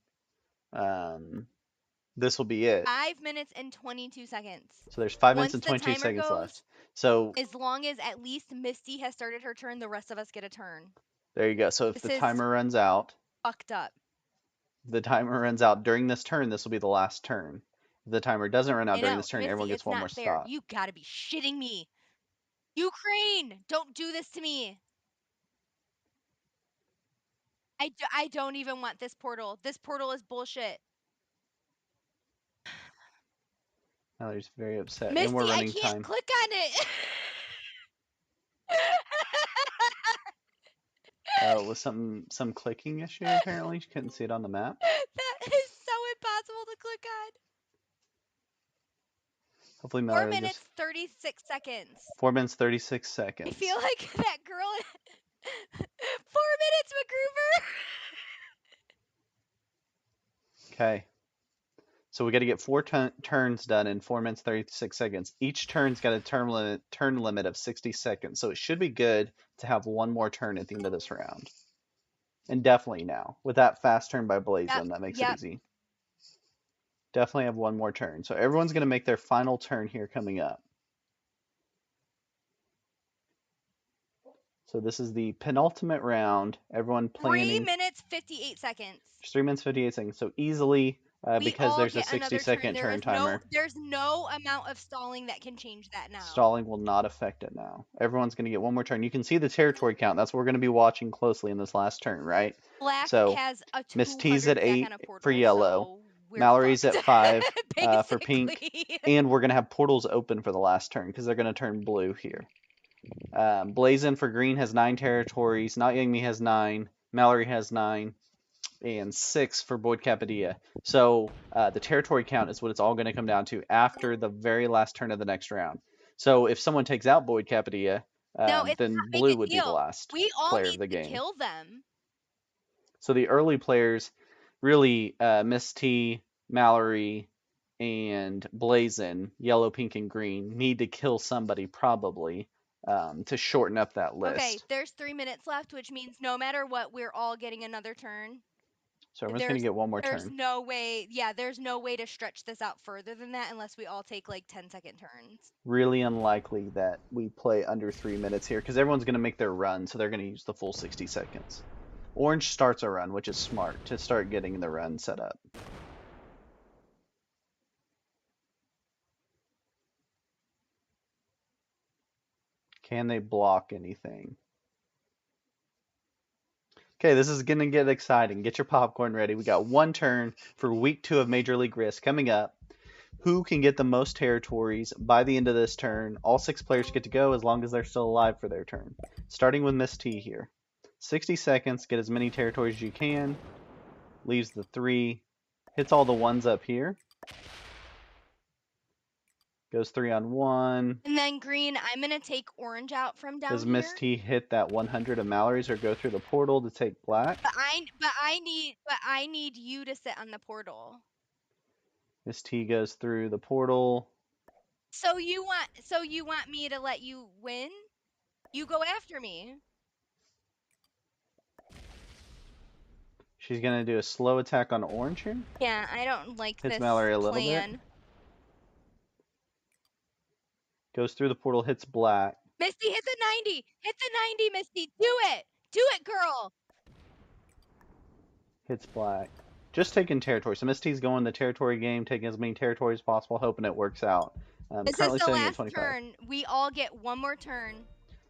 S2: this will be it.
S4: 5 minutes and 22 seconds.
S2: So there's 5 minutes
S4: Once
S2: and
S4: the
S2: 22
S4: timer
S2: seconds
S4: goes,
S2: left. So
S4: as long as at least Misty has started her turn, the rest of us get a turn.
S2: there you go. So if
S4: This
S2: the
S4: is
S2: timer runs out,
S4: fucked up.
S2: the timer runs out during this turn, this will be the last turn. If the timer doesn't run out
S4: I
S2: during
S4: know,
S2: this turn,
S4: Misty,
S2: everyone gets
S4: it's
S2: one
S4: not
S2: more
S4: fair.
S2: spot.
S4: You gotta be shitting me. Ukraine, don't do this to me. I don't even want this portal. This portal is bullshit.
S2: Mallory's very upset.
S4: Misty,
S2: And we're
S4: I
S2: running
S4: can't
S2: time.
S4: click on it.
S2: With some clicking issue apparently. She couldn't see it on the map.
S4: That is so impossible to click on.
S2: Hopefully
S4: 4
S2: Mallory
S4: minutes,
S2: just
S4: 36 seconds.
S2: 4 minutes 36 seconds.
S4: I feel like that girl. 4 minutes, MacGruber.
S2: Okay. So we got to get 4 turns done in 4 minutes 36 seconds. Each turn's got a turn limit of 60 seconds. So it should be good to have one more turn at the end of this round. And definitely now. With that fast turn by Blazen, that makes it easy. Definitely have one more turn. So everyone's going to make their final turn here coming up. So this is the penultimate round. Everyone planning.
S4: 3 minutes, 58 seconds.
S2: 3 minutes 58 seconds. So easily, because there's a 60-second turn timer.
S4: There's no amount of stalling that can change that now.
S2: Stalling will not affect it now. Everyone's going to get one more turn. You can see the territory count. That's what we're going to be watching closely in this last turn, right?
S4: Black
S2: so
S4: has a
S2: Miss T's at 8
S4: portal,
S2: for yellow.
S4: So
S2: Mallory's at 5 for pink.
S4: Basically.
S2: And we're going to have portals open for the last turn because they're going to turn blue here. Blazen for green has 9 territories. notyoungme has 9. Mallory has 9. And 6 for Boyd Kapadia. So the territory count is what it's all going to come down to after the very last turn of the next round. So if someone takes out Boyd Kapadia, then blue would be the last player of the game.
S4: We all need to kill them.
S2: So the early players, really Miss T, Mallory, and Blazen, yellow, pink, and green, need to kill somebody probably to shorten up that list.
S4: Okay, there's 3 minutes left, which means no matter what, we're all getting another turn.
S2: So everyone's going to get one more turn.
S4: There's no way, there's no way to stretch this out further than that unless we all take like 10-second turns.
S2: Really unlikely that we play under 3 minutes here because everyone's going to make their run, so they're going to use the full 60 seconds. Orange starts a run, which is smart to start getting the run set up. Can they block anything? Okay, this is going to get exciting. Get your popcorn ready. We got one turn for week 2 of Major League Risk coming up. Who can get the most territories by the end of this turn? All 6 players get to go as long as they're still alive for their turn. Starting with Miss T here. 60 seconds, get as many territories as you can. Leaves the 3. Hits all the 1s up here. Goes 3 on 1.
S4: And then green, I'm gonna take orange out from down
S2: Does
S4: here.
S2: Miss T hit that 100 of Mallory's or go through the portal to take black?
S4: But I need you to sit on the portal.
S2: Miss T goes through the portal.
S4: So you want me to let you win? You go after me.
S2: She's gonna do a slow attack on orange here.
S4: Yeah, I don't like
S2: Hits
S4: this
S2: Mallory a little
S4: plan.
S2: bit. Goes through the portal, hits black.
S4: Misty, hit the 90. Hit the 90, Misty. Do it. Do it, girl.
S2: Hits black. Just taking territory. So Miss T's going the territory game, taking as many territories as possible, hoping it works out.
S4: This
S2: Currently
S4: is the
S2: sitting at
S4: last
S2: 25.
S4: turn. We all get one more turn.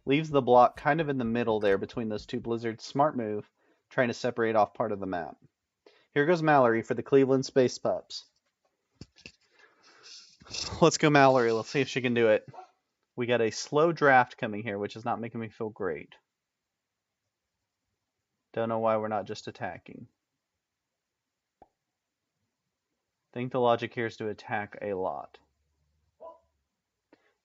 S2: Leaves the block kind of in the middle there between those 2 blizzards. Smart move, trying to separate off part of the map. Here goes Mallorie for the Cleveland Space Pups. Let's go Mallorie. Let's see if she can do it. We got a slow draft coming here, which is not making me feel great. Don't know why we're not just attacking. I think the logic here is to attack a lot.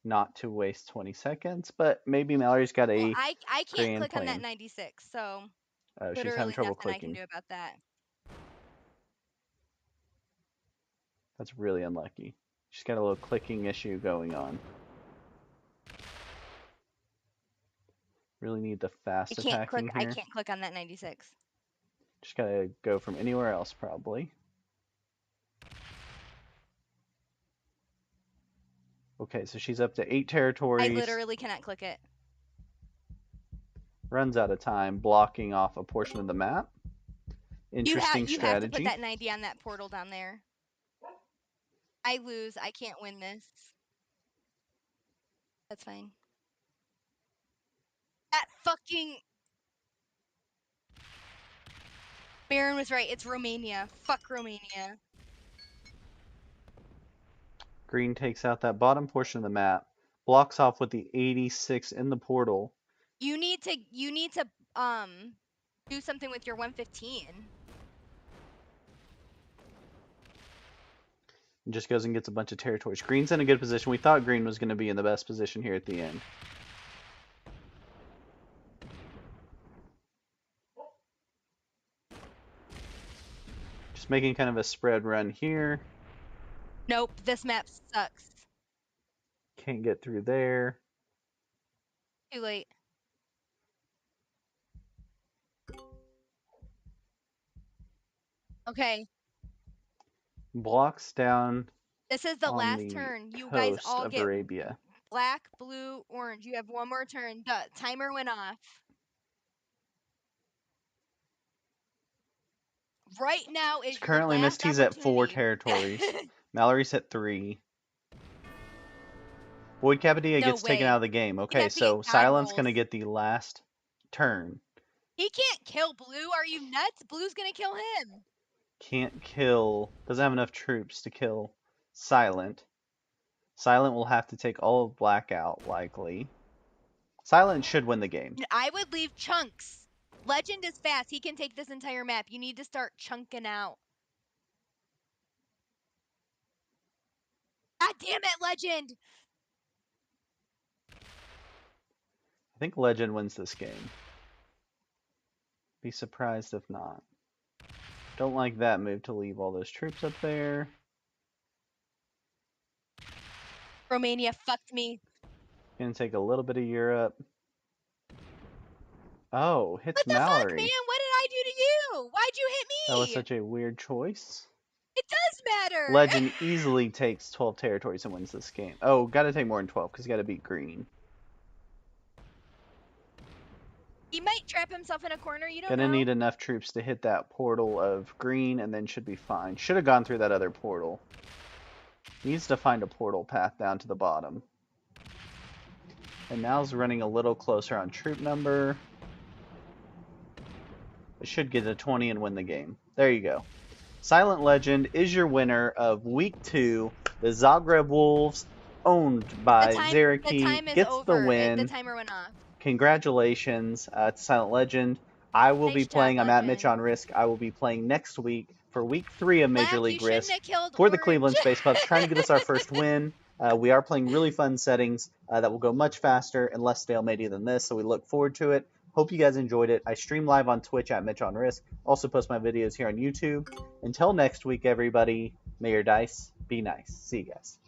S2: Not to waste 20 seconds, but maybe Mallorie's got a
S4: Well, I can't
S2: grand
S4: click on that
S2: plan.
S4: 96, so
S2: Oh, she's having
S4: literally
S2: trouble
S4: nothing I can
S2: clicking.
S4: do about that.
S2: That's really unlucky. She's got a little clicking issue going on. Really need the fast attacking
S4: I
S2: here.
S4: can't click on that 96.
S2: Just gotta go from anywhere else, probably. Okay, so she's up to 8 territories.
S4: I literally cannot click it.
S2: Runs out of time, blocking off a portion of the map. Interesting
S4: You
S2: strategy.
S4: have to put that 90 on that portal down there. I lose. I can't win this. That's fine. That fucking... Maren was right. It's Romania. Fuck Romania.
S2: Green takes out that bottom portion of the map, blocks off with the 86 in the portal.
S4: You need to do something with your 115.
S2: And just goes and gets a bunch of territories. Green's in a good position. We thought Green was going to be in the best position here at the end. Just making kind of a spread run here.
S4: Nope, this map sucks.
S2: Can't get through there.
S4: Too late. Okay,
S2: Blocks down
S4: this is the
S2: on
S4: last
S2: the
S4: turn. You guys
S2: coast
S4: all
S2: of
S4: get
S2: Arabia.
S4: black, blue, orange. You have one more turn. The timer went off. Right now is your
S2: Currently,
S4: last
S2: MissT's at 4
S4: opportunity.
S2: territories. Mallory's at 3. Void Kapadia
S4: No
S2: gets taken
S4: way.
S2: out of the game. Okay,
S4: got
S2: so
S4: beat
S2: Silent's
S4: Aggarwals.
S2: going to get the last turn.
S4: He can't kill Blue. Are you nuts? Blue's gonna kill him.
S2: Can't kill... Doesn't have enough troops to kill Silent. Silent will have to take all of Black out, likely. Silent should win the game.
S4: I would leave chunks. Legend is fast. He can take this entire map. You need to start chunking out. God damn it, Legend!
S2: I think Legend wins this game. Be surprised if not. Don't like that move to leave all those troops up there.
S4: Romania fucked me.
S2: Gonna take a little bit of Europe. Oh, hits
S4: What the fuck,
S2: Mallorie.
S4: man? What did I do to you? Why'd you hit me?
S2: That was such a weird choice.
S4: It does matter.
S2: Legend easily takes 12 territories and wins this game. Oh, gotta take more than 12 because you gotta beat Green.
S4: He might trap himself in a corner. You don't
S2: Gonna
S4: know.
S2: need enough troops to hit that portal of Green and then should be fine. Should have gone through that other portal. Needs to find a portal path down to the bottom. And now's running a little closer on troop number. It should get to 20 and win the game. There you go. Silent Legend is your winner of Week 2. The Zagreb Wolves, owned by Xerokee, gets
S4: over.
S2: the win.
S4: The timer went off.
S2: Congratulations to Silent Legend. I will be
S4: Nice job,
S2: playing. I'm at
S4: Legend.
S2: Mitch on Risk. I will be playing next week for Week 3 of Major
S4: Black,
S2: League
S4: you
S2: Risk
S4: shouldn't have killed
S2: for the
S4: Orange.
S2: Cleveland Space Pups, trying to get us our first win. We are playing really fun settings that will go much faster and less stalematey than this, so we look forward to it. Hope you guys enjoyed it. I stream live on Twitch at Mitch on Risk. Also post my videos here on YouTube. Until next week, everybody, may your dice be nice. See you guys.